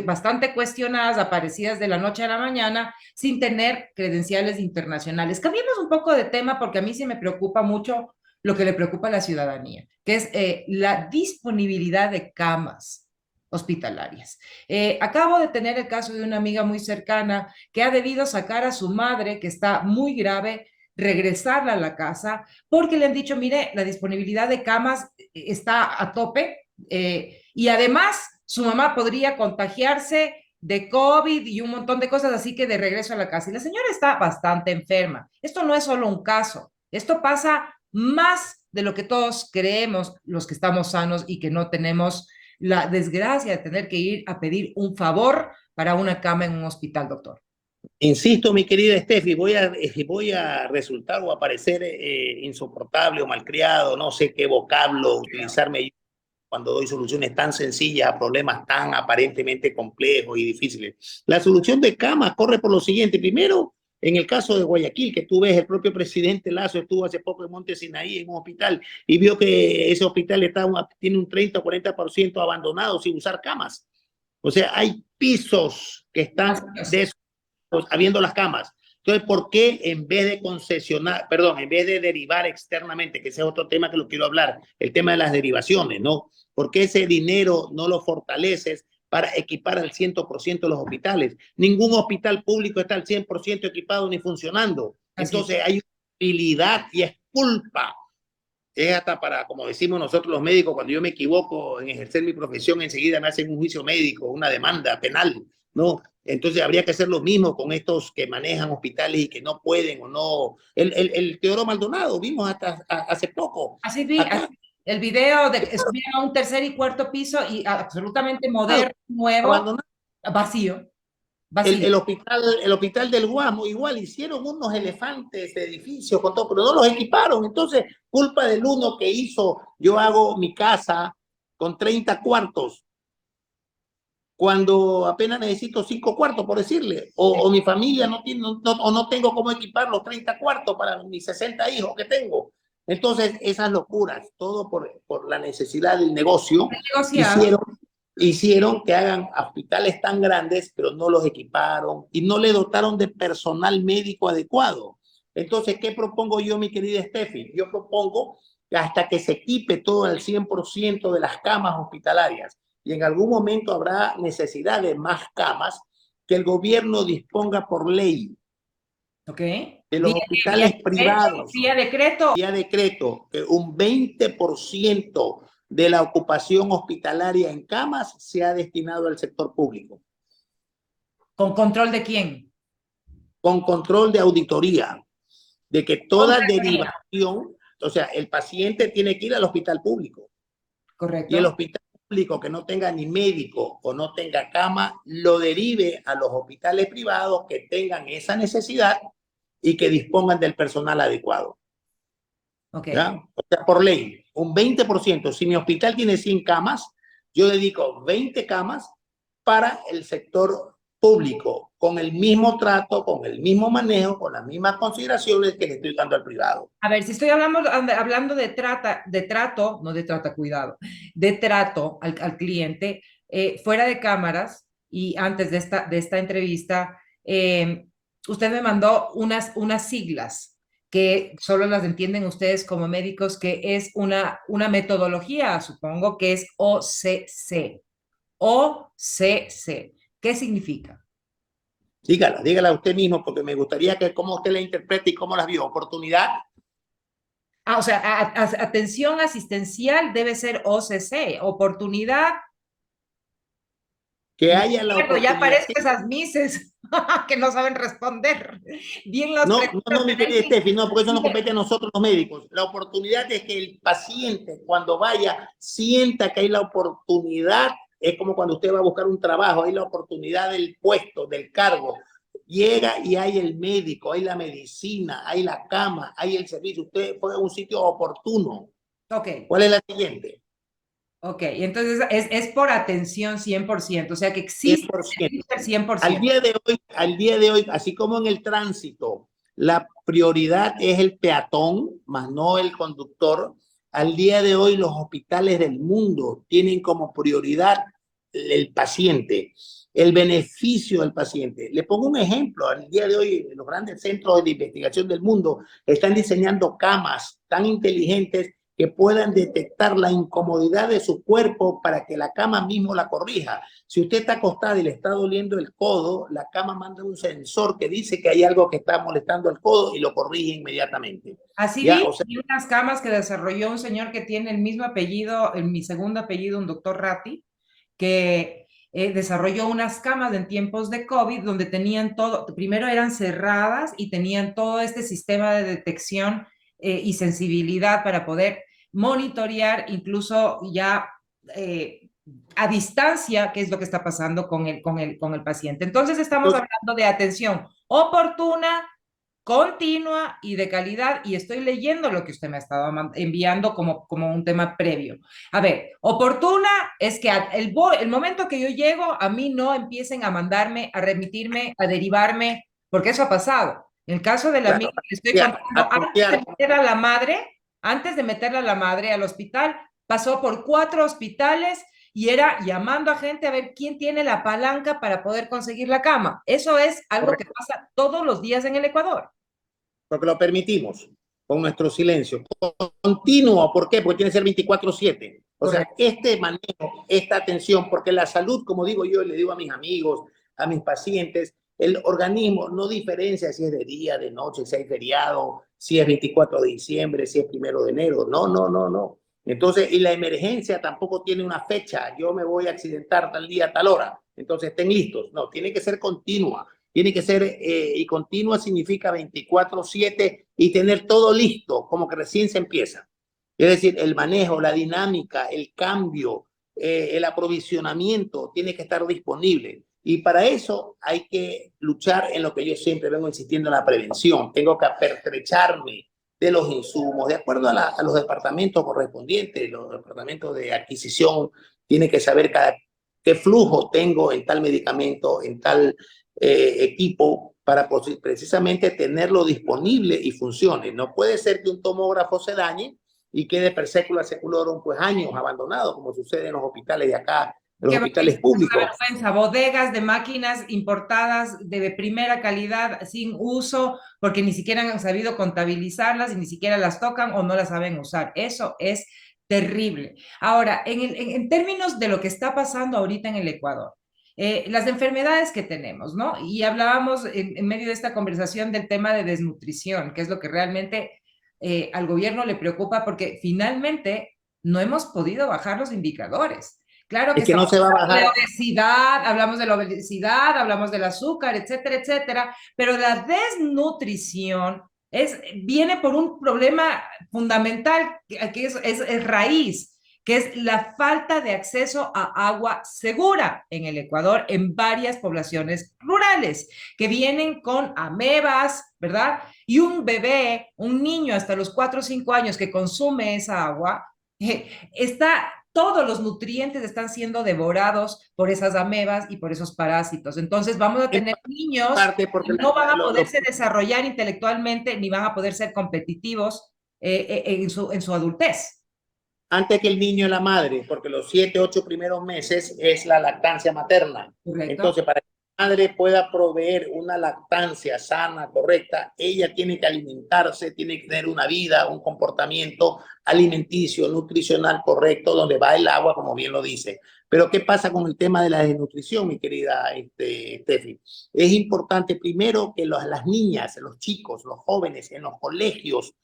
bastante cuestionadas, aparecidas de la noche a la mañana, sin tener credenciales internacionales. Cambiemos un poco de tema porque a mí sí me preocupa mucho lo que le preocupa a la ciudadanía, que es la disponibilidad de camas hospitalarias. Acabo de tener el caso de una amiga muy cercana que ha debido sacar a su madre, que está muy grave, regresarla a la casa, porque le han dicho, mire, la disponibilidad de camas está a tope, y además su mamá podría contagiarse de COVID y un montón de cosas, así que de regreso a la casa. Y la señora está bastante enferma. Esto no es solo un caso, esto pasa más de lo que todos creemos los que estamos sanos y que no tenemos la desgracia de tener que ir a pedir un favor para una cama en un hospital, doctor. Insisto, mi querida Steffi, voy a resultar o a parecer insoportable o malcriado, no sé qué vocablo utilizarme cuando doy soluciones tan sencillas a problemas tan aparentemente complejos y difíciles. La solución de cama corre por lo siguiente. Primero, en el caso de Guayaquil, que tú ves, el propio presidente Lazo estuvo hace poco en Monte Sinaí, en un hospital, y vio que ese hospital tiene un 30 o 40% abandonado sin usar camas. O sea, hay pisos que están habiendo las camas. Entonces, ¿por qué en vez de concesionar, perdón, en vez de derivar externamente, que ese es otro tema que lo quiero hablar, el tema de las derivaciones, ¿no? ¿Por qué ese dinero no lo fortaleces para equipar al 100% los hospitales? Ningún hospital público está al 100% equipado ni funcionando. Así es. Entonces, hay utilidad y es culpa. Es hasta para, como decimos nosotros los médicos, cuando yo me equivoco en ejercer mi profesión, enseguida me hacen un juicio médico, una demanda penal, ¿no? Entonces habría que hacer lo mismo con estos que manejan hospitales y que no pueden o no. El Teodoro Maldonado, vimos hasta hace poco. Así vi Acá, el video de que subían a un tercer y cuarto piso y absolutamente moderno, nuevo, abandonado. vacío, El, vacío. el, hospital, el hospital del Guamo, igual hicieron unos elefantes de edificios con todo, pero no los equiparon. Entonces, culpa del uno que hizo, yo hago mi casa con 30 cuartos, cuando apenas necesito 5 cuartos, por decirle, o mi familia no tiene, o no tengo cómo equipar los 30 cuartos para mis 60 hijos que tengo. Entonces, esas locuras, todo por la necesidad del negocio, Negociado. hicieron, hicieron que hagan hospitales tan grandes, pero no los equiparon y no le dotaron de personal médico adecuado. Entonces, ¿qué propongo yo, mi querida Steffi? Yo propongo que hasta que se equipe todo al 100% de las camas hospitalarias, y en algún momento habrá necesidad de más camas, que el gobierno disponga por ley ¿Ok? de los Vía, hospitales privados, vía decreto. vía decreto, que un 20% de la ocupación hospitalaria en camas sea destinado al sector público, ¿Con control de quién? con control de auditoría, de que toda Contraloría. derivación, o sea, el paciente tiene que ir al hospital público, y el Correcto. hospital público que no tenga ni médico o no tenga cama, lo derive a los hospitales privados que tengan esa necesidad y que dispongan del personal adecuado. Ok. ¿Ya? O sea, por ley, un 20%. Si mi hospital tiene 100 camas, yo dedico 20 camas para el sector público, con el mismo trato, con el mismo manejo, con las mismas consideraciones que le estoy dando al privado. A ver, si estoy hablando de trato, no de trata, cuidado, de trato al cliente, fuera de cámaras y antes de esta entrevista, usted me mandó unas siglas que solo las entienden ustedes como médicos, que es una metodología, supongo que es OCC. OCC. ¿Qué significa? Dígala usted mismo, porque me gustaría que cómo usted la interprete y cómo la vio. Oportunidad. O sea, atención asistencial debe ser OCC, oportunidad. Que haya la Ya oportunidad. parezco esas mises. que no saben responder bien las No, no, preguntas no, que mi querida deben. Steffi, no, porque eso nos compete a nosotros los médicos. La oportunidad es que el paciente, cuando vaya, sienta que hay la oportunidad. Es como cuando usted va a buscar un trabajo, hay la oportunidad del puesto, del cargo. Llega y hay el médico, hay la medicina, hay la cama, hay el servicio. Usted fue a un sitio oportuno. Ok, ¿Cuál es la siguiente? ok. Y entonces es por atención 100%, o sea que existe 100%. el 100%. Al día de hoy, así como en el tránsito, la prioridad es el peatón, más no el conductor. Al día de hoy, los hospitales del mundo tienen como prioridad el paciente, el beneficio del paciente. Le pongo un ejemplo. Al día de hoy, los grandes centros de investigación del mundo están diseñando camas tan inteligentes que puedan detectar la incomodidad de su cuerpo para que la cama mismo la corrija. Si usted está acostada y le está doliendo el codo, la cama manda un sensor que dice que hay algo que está molestando el codo y lo corrige inmediatamente. Así Ya, vi, o sea, vi unas camas que desarrolló un señor que tiene el mismo apellido, en mi segundo apellido, un doctor Ratti, que desarrolló unas camas en tiempos de COVID donde tenían todo, primero eran cerradas y tenían todo este sistema de detección y sensibilidad para poder monitorear incluso ya a distancia qué es lo que está pasando con el paciente. Entonces estamos entonces, hablando de atención oportuna, continua y de calidad, y estoy leyendo lo que usted me ha estado enviando como un tema previo. A ver, oportuna es que el momento que yo llego, a mí no empiecen a mandarme, a remitirme, a derivarme, porque eso ha pasado. En el caso de la amiga claro, que le estoy a contando, confiar, antes de meterla a la madre al hospital, pasó por 4 hospitales y era llamando a gente a ver quién tiene la palanca para poder conseguir la cama. Eso es algo que correcto, pasa todos los días en el Ecuador. porque lo permitimos con nuestro silencio. Continuo, ¿por qué? Porque tiene que ser 24/7. O sea, Correcto. este manejo, esta atención, porque la salud, como digo yo, le digo a mis amigos, a mis pacientes, el organismo no diferencia si es de día, de noche, si hay feriado, si es 24 de diciembre, si es 1 de enero. No, no, no, no. Entonces, y la emergencia tampoco tiene una fecha. Yo me voy a accidentar tal día, tal hora. Entonces, estén listos. No, tiene que ser continua. Tiene que ser, y continua significa 24/7 y tener todo listo, como que recién se empieza. Es decir, el manejo, la dinámica, el cambio, el aprovisionamiento tiene que estar disponible. Y para eso hay que luchar en lo que yo siempre vengo insistiendo, en la prevención. Tengo que apertrecharme de los insumos, de acuerdo a los departamentos correspondientes, los departamentos de adquisición, tiene que saber qué flujo tengo en tal medicamento, en tal equipo, para precisamente tenerlo disponible y funcione. No puede ser que un tomógrafo se dañe y quede per secula seculorum, pues años abandonado, como sucede en los hospitales de acá, en los Qué hospitales públicos. vergüenza, bodegas de máquinas importadas de primera calidad sin uso, porque ni siquiera han sabido contabilizarlas y ni siquiera las tocan o no las saben usar. Eso es terrible. Ahora, en términos de lo que está pasando ahorita en el Ecuador, las enfermedades que tenemos, ¿no? Y hablábamos en medio de esta conversación del tema de desnutrición, que es lo que realmente al gobierno le preocupa porque finalmente no hemos podido bajar los indicadores. Claro que Es que no estamos se va a hablando bajar. de la obesidad, hablamos del azúcar, etcétera, etcétera, pero la desnutrición viene por un problema fundamental que es raíz, que es la falta de acceso a agua segura en el Ecuador, en varias poblaciones rurales, que vienen con amebas, ¿verdad? Y un bebé, un niño hasta los 4 o 5 años que consume esa agua, todos los nutrientes están siendo devorados por esas amebas y por esos parásitos. Entonces vamos a En tener niños parte porque que no van a poderse desarrollar intelectualmente ni van a poder ser competitivos en su adultez. antes que el niño y la madre, porque los 7, 8 primeros meses es la lactancia materna. ¿Correcto? Entonces, para que la madre pueda proveer una lactancia sana, correcta, ella tiene que alimentarse, tiene que tener una vida, un comportamiento alimenticio, nutricional correcto, donde va el agua, como bien lo dice. Pero, ¿qué pasa con el tema de la desnutrición, mi querida Steffi? Es importante primero que las niñas, los chicos, los jóvenes en los colegios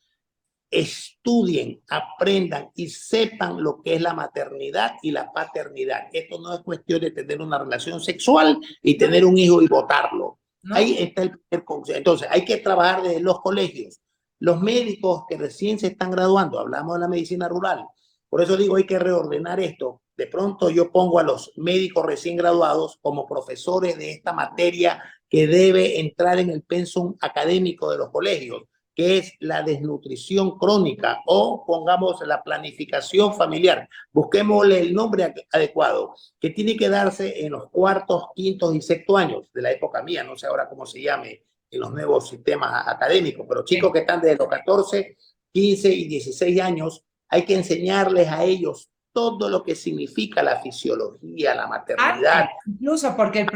estudien, aprendan y sepan lo que es la maternidad y la paternidad. Esto no es cuestión de tener una relación sexual y tener un hijo y botarlo. ¿no? Ahí está el primer consejo. Entonces, hay que trabajar desde los colegios. Los médicos que recién se están graduando, hablamos de la medicina rural. Por eso digo, hay que reordenar esto. De pronto yo pongo a los médicos recién graduados como profesores de esta materia que debe entrar en el pensum académico de los colegios, que es la desnutrición crónica o pongamos la planificación familiar. Busquémosle el nombre adecuado, que tiene que darse en los cuartos, quintos y sexto años de la época mía, no sé ahora cómo se llame en los nuevos sistemas académicos, pero chicos que están desde los 14, 15 y 16 años, hay que enseñarles a ellos todo lo que significa la fisiología, la maternidad. Antes, incluso porque el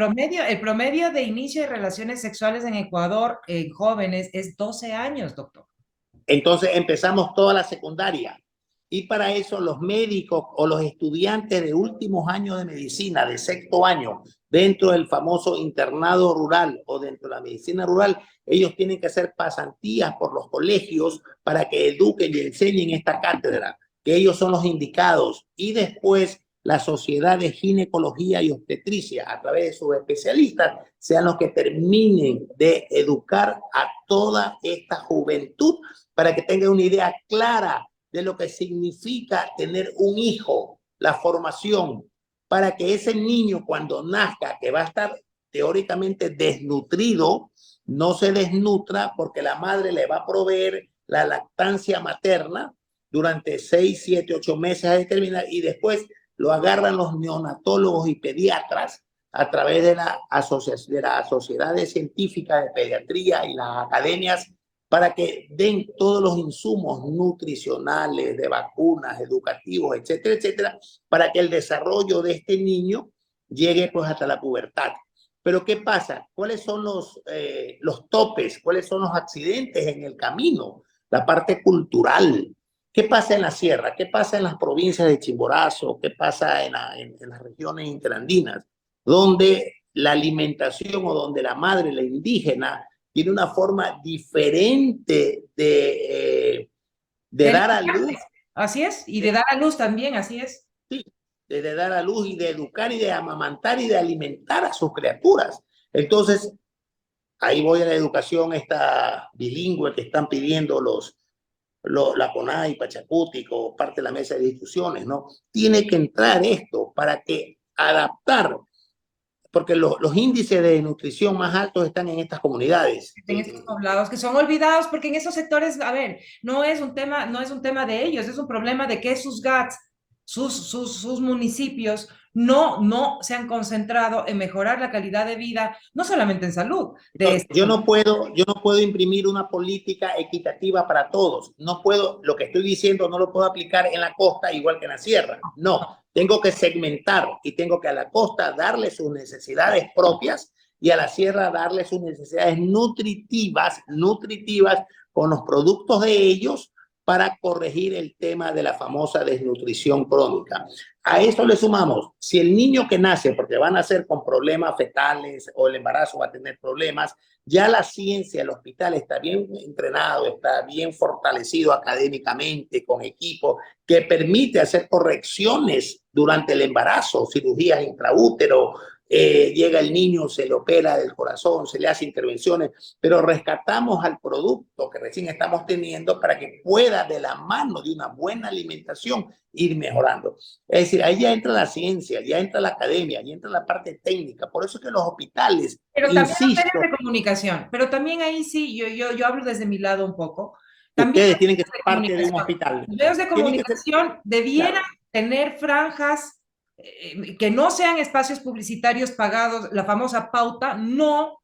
promedio de inicio de relaciones sexuales en Ecuador en jóvenes es 12 años, doctor. Entonces empezamos toda la secundaria. Y para eso los médicos o los estudiantes de últimos años de medicina, de sexto año, dentro del famoso internado rural o dentro de la medicina rural, ellos tienen que hacer pasantías por los colegios para que eduquen y enseñen esta cátedra, que ellos son los indicados. Y después la Sociedad de Ginecología y Obstetricia, a través de sus especialistas, sean los que terminen de educar a toda esta juventud para que tenga una idea clara de lo que significa tener un hijo, la formación, para que ese niño cuando nazca, que va a estar teóricamente desnutrido, no se desnutra porque la madre le va a proveer la lactancia materna durante 6, 7, 8 meses a determinar y después lo agarran los neonatólogos y pediatras a través de las sociedades científicas de pediatría y las academias para que den todos los insumos nutricionales, de vacunas, educativos, etcétera, etcétera, para que el desarrollo de este niño llegue pues hasta la pubertad. Pero ¿qué pasa? ¿Cuáles son los topes? ¿Cuáles son los accidentes en el camino? La parte cultural. ¿Qué pasa en la sierra? ¿Qué pasa en las provincias de Chimborazo? ¿Qué pasa en las regiones interandinas? Donde la alimentación o donde la madre, la indígena, tiene una forma diferente de De dar a luz, educarse, así es, y de dar a luz también, así es. sí, de dar a luz y de educar y de amamantar y de alimentar a sus criaturas. Entonces, ahí voy a la educación esta bilingüe que están pidiendo la CONAI, Pachacuti, como parte de la mesa de discusiones, ¿no? Tiene que entrar esto para que adaptar, porque los índices de nutrición más altos están en estas comunidades. En estos poblados que son olvidados porque en esos sectores, a ver, no es un tema de ellos, es un problema de que sus GATS, sus municipios no se han concentrado en mejorar la calidad de vida, no solamente en salud, de No, este, yo no puedo imprimir una política equitativa para todos. No puedo, lo que estoy diciendo no lo puedo aplicar en la costa igual que en la sierra. No, tengo que segmentar y tengo que a la costa darle sus necesidades propias y a la sierra darle sus necesidades nutritivas con los productos de ellos para corregir el tema de la famosa desnutrición crónica. A eso le sumamos, si el niño que nace, porque van a nacer con problemas fetales o el embarazo va a tener problemas, ya la ciencia, el hospital está bien entrenado, está bien fortalecido académicamente, con equipo que permite hacer correcciones durante el embarazo, cirugías intraútero, llega el niño, se le opera del corazón, se le hace intervenciones, pero rescatamos al producto que recién estamos teniendo para que pueda de la mano de una buena alimentación ir mejorando. Es decir, ahí ya entra la ciencia, ya entra la academia, ya entra la parte técnica. Por eso es que los hospitales, pero también los medios insisto, de comunicación, pero también ahí sí, yo hablo desde mi lado un poco, también ustedes los tienen que medios ser de parte de un comunicación. hospital. Los medios de Tienen que ser, comunicación debieran claro. tener franjas que no sean espacios publicitarios pagados, la famosa pauta, no,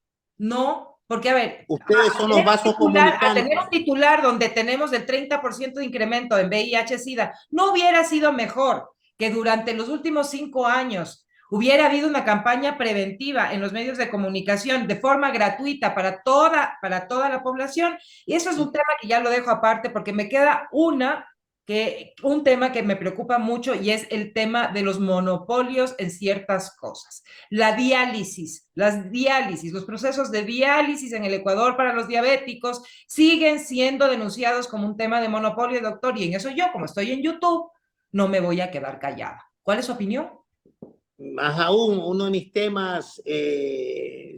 porque a ver, Ustedes son los vasos a tener comunicantes. un titular donde tenemos el 30% de incremento en VIH-Sida, ¿no hubiera sido mejor que durante los últimos 5 años hubiera habido una campaña preventiva en los medios de comunicación de forma gratuita para toda la población? Y eso es un tema que ya lo dejo aparte porque me queda un tema que me preocupa mucho y es el tema de los monopolios en ciertas cosas. Los procesos de diálisis en el Ecuador para los diabéticos siguen siendo denunciados como un tema de monopolio, doctor, y en eso yo, como estoy en YouTube, no me voy a quedar callada. ¿Cuál es su opinión? Más aún, uno de mis temas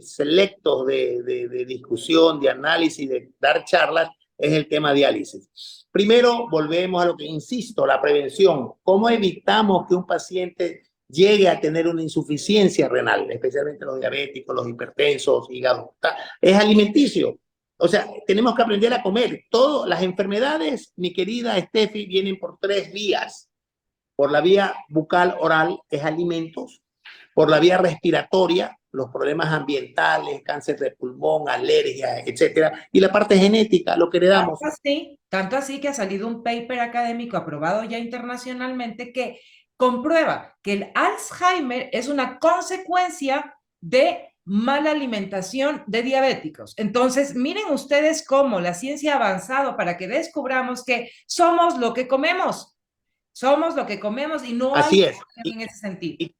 selectos de discusión, de análisis, de dar charlas, es el tema diálisis. Primero, volvemos a lo que insisto, la prevención. ¿Cómo evitamos que un paciente llegue a tener una insuficiencia renal, especialmente los diabéticos, los hipertensos, hígado? Es alimenticio. O sea, tenemos que aprender a comer. Todas las enfermedades, mi querida Steffi, vienen por tres vías. Por la vía bucal oral es alimentos, por la vía respiratoria, los problemas ambientales, cáncer de pulmón, alergias, etcétera, y la parte genética, lo que heredamos. Tanto así que ha salido un paper académico aprobado ya internacionalmente que comprueba que el Alzheimer es una consecuencia de mala alimentación de diabéticos. Entonces, miren ustedes cómo la ciencia ha avanzado para que descubramos que somos lo que comemos. Somos lo que comemos y no hay Así es. en ese sentido.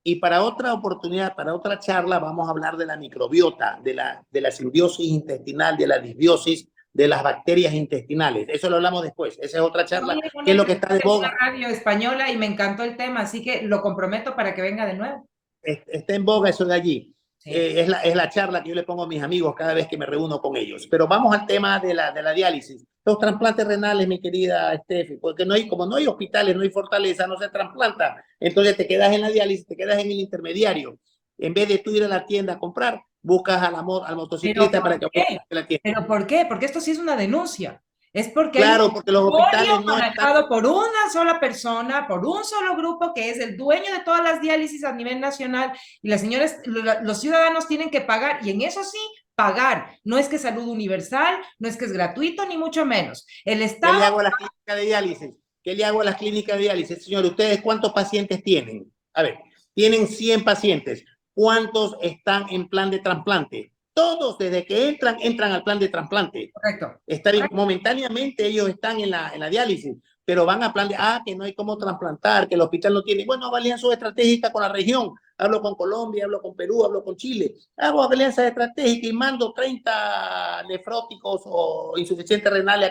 Y para otra oportunidad, para otra charla, vamos a hablar de la microbiota, de la simbiosis intestinal, de la disbiosis de las bacterias intestinales. Eso lo hablamos después. Esa es otra charla, que es lo que está de Es una boga. radio española y me encantó el tema, así que lo comprometo para que venga de nuevo. Está en boga eso de allí. Sí. Es la charla que yo le pongo a mis amigos cada vez que me reúno con ellos. Pero vamos al tema de la diálisis. Los trasplantes renales, mi querida Steffi, porque como no hay hospitales, no hay fortaleza, no se trasplanta. Entonces te quedas en la diálisis, te quedas en el intermediario. En vez de tú ir a la tienda a comprar, buscas al motociclista para que vaya a la tienda. ¿Pero por qué? Porque esto sí es una denuncia. Es porque hay un Claro, porque los monopolio hospitales no están. manejado por una sola persona, por un solo grupo que es el dueño de todas las diálisis a nivel nacional y las señoras, los ciudadanos tienen que pagar y en eso sí, pagar. No es que es salud universal, no es que es gratuito, ni mucho menos. El ¿Qué le Estado... hago a las clínicas de diálisis? ¿Qué le hago a las clínicas de diálisis? Señor, ¿ustedes cuántos pacientes tienen? A ver, tienen 100 pacientes. ¿Cuántos están en plan de trasplante? Todos, desde que entran al plan de trasplante. Correcto. Está bien, momentáneamente ellos están en la diálisis, pero van a plan de, que no hay cómo trasplantar, que el hospital no tiene. Bueno, hago alianzas estratégicas con la región. Hablo con Colombia, hablo con Perú, hablo con Chile. Hago alianzas estratégicas y mando 30 nefróticos o insuficientes renales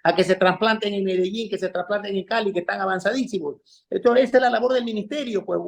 a que se trasplanten en Medellín, que se trasplanten en Cali, que están avanzadísimos. Entonces, esa es la labor del ministerio, pues,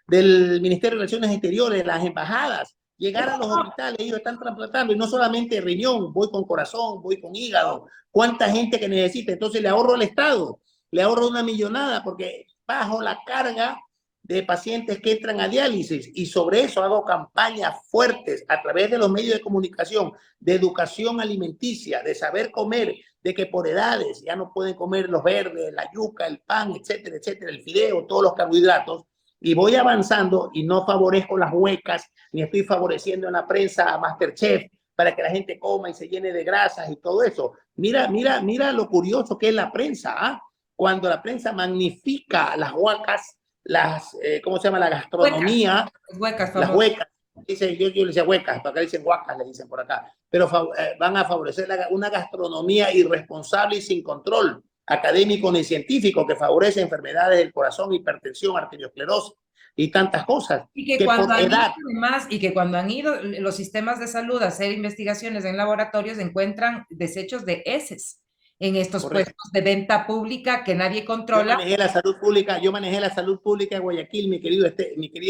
del Ministerio de Relaciones Exteriores, de las embajadas. Llegar a los hospitales, ellos están trasplantando, y no solamente riñón, voy con corazón, voy con hígado, cuánta gente que necesita. Entonces le ahorro al Estado, le ahorro una millonada, porque bajo la carga de pacientes que entran a diálisis, y sobre eso hago campañas fuertes a través de los medios de comunicación, de educación alimenticia, de saber comer, de que por edades ya no pueden comer los verdes, la yuca, el pan, etcétera, etcétera, el fideo, todos los carbohidratos, y voy avanzando y no favorezco las huecas, ni estoy favoreciendo en la prensa a Masterchef para que la gente coma y se llene de grasas y todo eso. Mira lo curioso que es la prensa, ¿ah? Cuando la prensa magnifica las huecas, ¿cómo se llama? La gastronomía, Huecas, las famosas. huecas. Dice, yo le decía huecas, para acá le dicen huacas, le dicen por acá, pero van a favorecer una gastronomía irresponsable y sin control académico ni científico, que favorece enfermedades del corazón, hipertensión, arteriosclerosis y tantas cosas, Y que que cuando por han ido edad. además, y que cuando han ido los sistemas de salud a hacer investigaciones en laboratorios, encuentran desechos de heces en estos Correcto. puestos de venta pública que nadie Yo controla. manejé la salud pública en Guayaquil, mi querida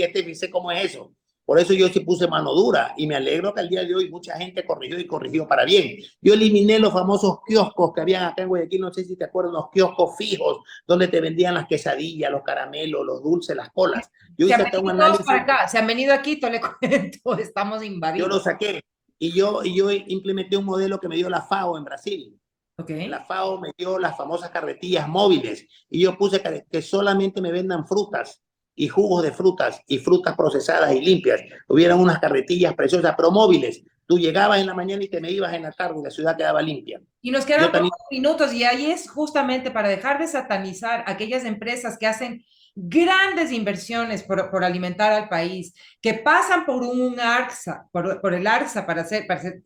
Estefi, sé cómo es eso. Por eso yo sí puse mano dura, y me alegro que al día de hoy mucha gente corrigió y corrigió para bien. Yo eliminé los famosos kioscos que habían acá en Guayaquil, no sé si te acuerdas, los kioscos fijos donde te vendían las quesadillas, los caramelos, los dulces, las colas. Yo Se han hice acá un venido todos para análisis, acá, se han venido a Quito, le cuento, estamos yo invadidos. lo saqué, y yo implementé un modelo que me dio la FAO en Brasil. Ok. La FAO me dio las famosas carretillas móviles, y yo puse que solamente me vendan frutas y jugos de frutas y frutas procesadas y limpias. Hubieran unas carretillas preciosas, pero móviles. Tú llegabas en la mañana y te me ibas en la tarde y la ciudad quedaba limpia. Y nos Yo quedan también. pocos minutos y ahí es justamente para dejar de satanizar aquellas empresas que hacen grandes inversiones por alimentar al país, que pasan por un ARSA, por el ARSA para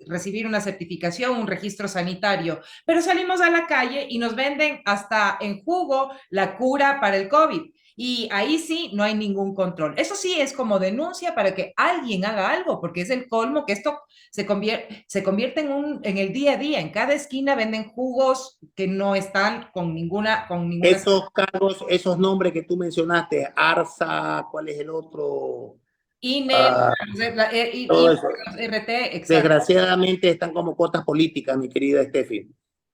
recibir una certificación, un registro sanitario, pero salimos a la calle y nos venden hasta en jugo la cura para el COVID. Y ahí sí no hay ningún control. Eso sí es como denuncia para que alguien haga algo, porque es el colmo que esto se convierte en el día a día. En cada esquina venden jugos que no están con ninguna. Esos cargos, esos nombres que tú mencionaste, Arsa, ¿cuál es el otro? INE, Ah, todo INE, eso. RT, exacto, Desgraciadamente están como cuotas políticas, mi querida Steffi,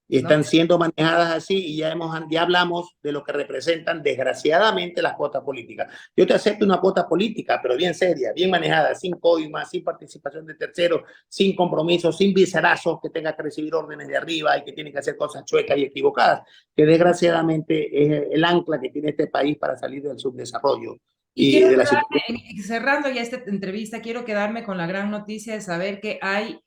y ¿no? están siendo manejadas así y ya hablamos de lo que representan desgraciadamente las cuotas políticas. Yo te acepto una cuota política, pero bien seria, bien manejada, sin coimas, sin participación de terceros, sin compromisos, sin vicerazos que tenga que recibir órdenes de arriba y que tienen que hacer cosas chuecas y equivocadas, que desgraciadamente es el ancla que tiene este país para salir del subdesarrollo Y y quiero de la situación. quedarme, cerrando ya esta entrevista, quiero quedarme con la gran noticia de saber que hay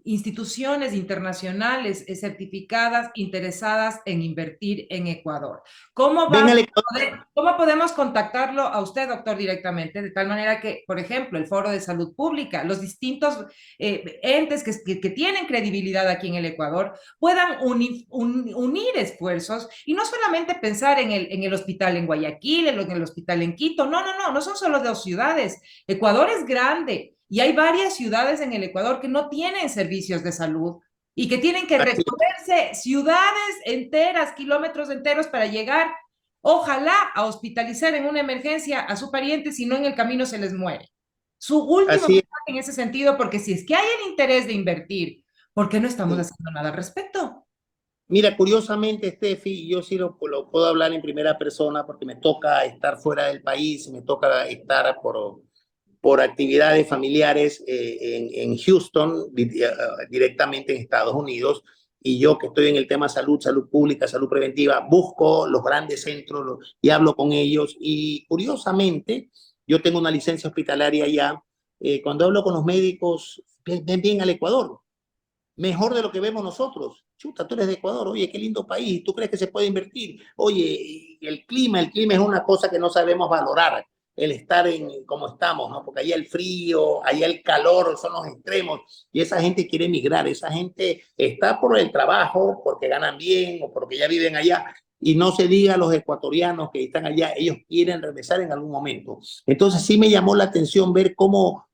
instituciones internacionales certificadas interesadas en invertir en Ecuador. ¿Cómo Ven vamos al a cómo podemos contactarlo a usted, doctor, directamente? De tal manera que, por ejemplo, el Foro de Salud Pública, los distintos entes que tienen credibilidad aquí en el Ecuador, puedan unir esfuerzos y no solamente pensar en el hospital en Guayaquil, en el hospital en Quito, no son solo dos ciudades. Ecuador es grande y hay varias ciudades en el Ecuador que no tienen servicios de salud y que tienen que así, recorrerse ciudades enteras, kilómetros enteros para llegar, ojalá, a hospitalizar en una emergencia a su pariente, si no en el camino se les muere. Su último así. mensaje en ese sentido, porque si es que hay el interés de invertir, ¿por qué no estamos Sí. haciendo nada al respecto? Mira, curiosamente, Steffi, yo sí lo puedo hablar en primera persona porque me toca estar fuera del país, me toca estar por actividades familiares en Houston, directamente en Estados Unidos, y yo que estoy en el tema salud, salud pública, salud preventiva, busco los grandes centros y hablo con ellos, y curiosamente, yo tengo una licencia hospitalaria allá, cuando hablo con los médicos, ven bien al Ecuador, mejor de lo que vemos nosotros. Chuta, tú eres de Ecuador, oye, qué lindo país, ¿tú crees que se puede invertir? Oye, el clima es una cosa que no sabemos valorar, el estar en como estamos, ¿no? Porque allá el frío, allá el calor son los extremos y esa gente quiere emigrar, esa gente está por el trabajo, porque ganan bien o porque ya viven allá. Y no se diga a los ecuatorianos que están allá, ellos quieren regresar en algún momento. Entonces sí me llamó la atención ver cómo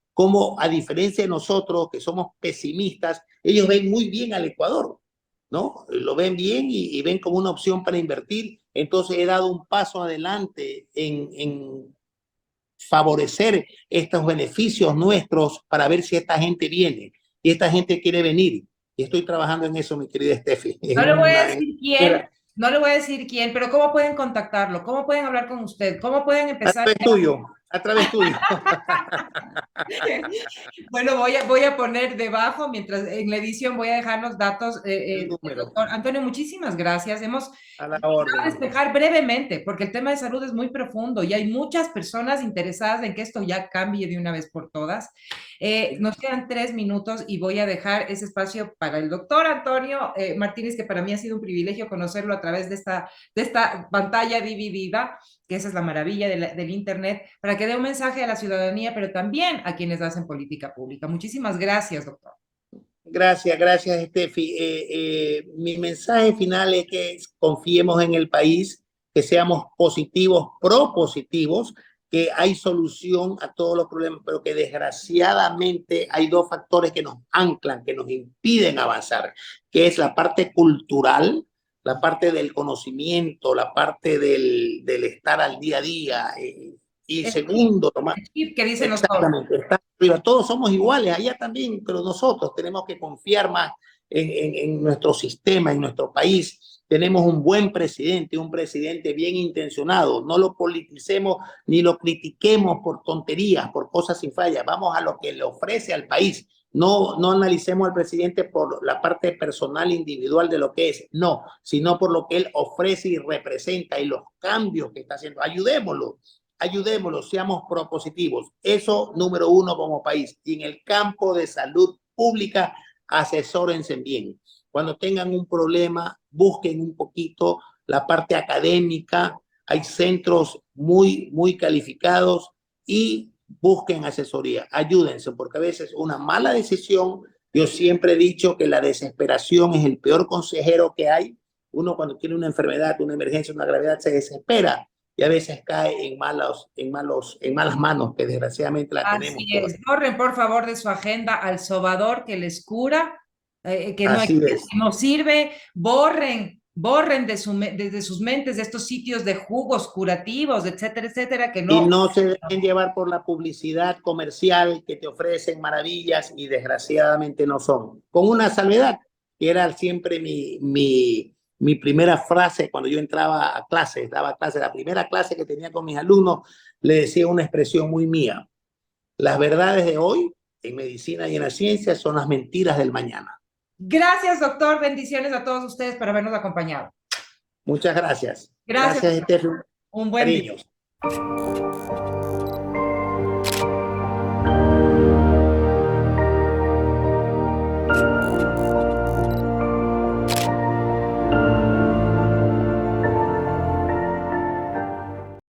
a diferencia de nosotros que somos pesimistas, ellos ven muy bien al Ecuador, ¿no? Lo ven bien y ven como una opción para invertir. Entonces he dado un paso adelante en favorecer estos beneficios nuestros para ver si esta gente viene y esta gente quiere venir. Y estoy trabajando en eso, mi querida Steffi. No le voy a En decir quién, no le voy a decir quién, pero ¿cómo pueden contactarlo? ¿Cómo pueden hablar con usted? ¿Cómo pueden a empezar? través tuyo, a través tuyo. Bueno, voy a poner debajo, mientras en la edición voy a dejar los datos El del número, doctor Antonio. Muchísimas gracias. Hemos a la intentado orden. despejar brevemente, porque el tema de salud es muy profundo y hay muchas personas interesadas en que esto ya cambie de una vez por todas. Nos quedan 3 minutos y voy a dejar ese espacio para el doctor Antonio Martínez, que para mí ha sido un privilegio conocerlo a través de esta pantalla dividida, que esa es la maravilla del Internet, para que dé un mensaje a la ciudadanía, pero también a quienes hacen política pública. Muchísimas gracias, doctor. Gracias, gracias, Steffi. Mi mensaje final es que confiemos en el país, que seamos positivos, propositivos, que hay solución a todos los problemas, pero que desgraciadamente hay dos factores que nos anclan, que nos impiden avanzar, que es la parte cultural, la parte del conocimiento, la parte del estar al día a día. Y El chip, segundo, Tomás, el chip que dicen los jóvenes. exactamente, está arriba. Todos somos iguales, allá también, pero nosotros tenemos que confiar más en nuestro sistema, en nuestro país. Tenemos un presidente bien intencionado. No lo politicemos ni lo critiquemos por tonterías, por cosas sin falla. Vamos a lo que le ofrece al país. No analicemos al presidente por la parte personal, individual de lo que es, no, sino por lo que él ofrece y representa y los cambios que está haciendo. Ayudémoslo, seamos propositivos. Eso número uno como país. Y en el campo de salud pública, asesórense bien. Cuando tengan un problema, busquen un poquito la parte académica. Hay centros muy calificados y busquen asesoría. Ayúdense, porque a veces una mala decisión, yo siempre he dicho que la desesperación es el peor consejero que hay Uno cuando tiene una enfermedad, una emergencia, una gravedad, se desespera y a veces cae en malas manos, que desgraciadamente la tenemos Así todas. es. Borren, por favor, de su agenda al sobador que les cura, Así que es. no sirve. Borren de sus mentes de estos sitios de jugos curativos, etcétera, etcétera, que Y no. no se dejen llevar por la publicidad comercial que te ofrecen maravillas y desgraciadamente no son. Con una salvedad, que era siempre mi primera frase cuando yo entraba a clases, daba clases, la primera clase que tenía con mis alumnos, le decía una expresión muy mía. Las verdades de hoy en medicina y en la ciencia son las mentiras del mañana. Gracias, doctor. Bendiciones a todos ustedes por habernos acompañado. Muchas gracias. Gracias. Gracias, Estefan. Un buen día. Cariños.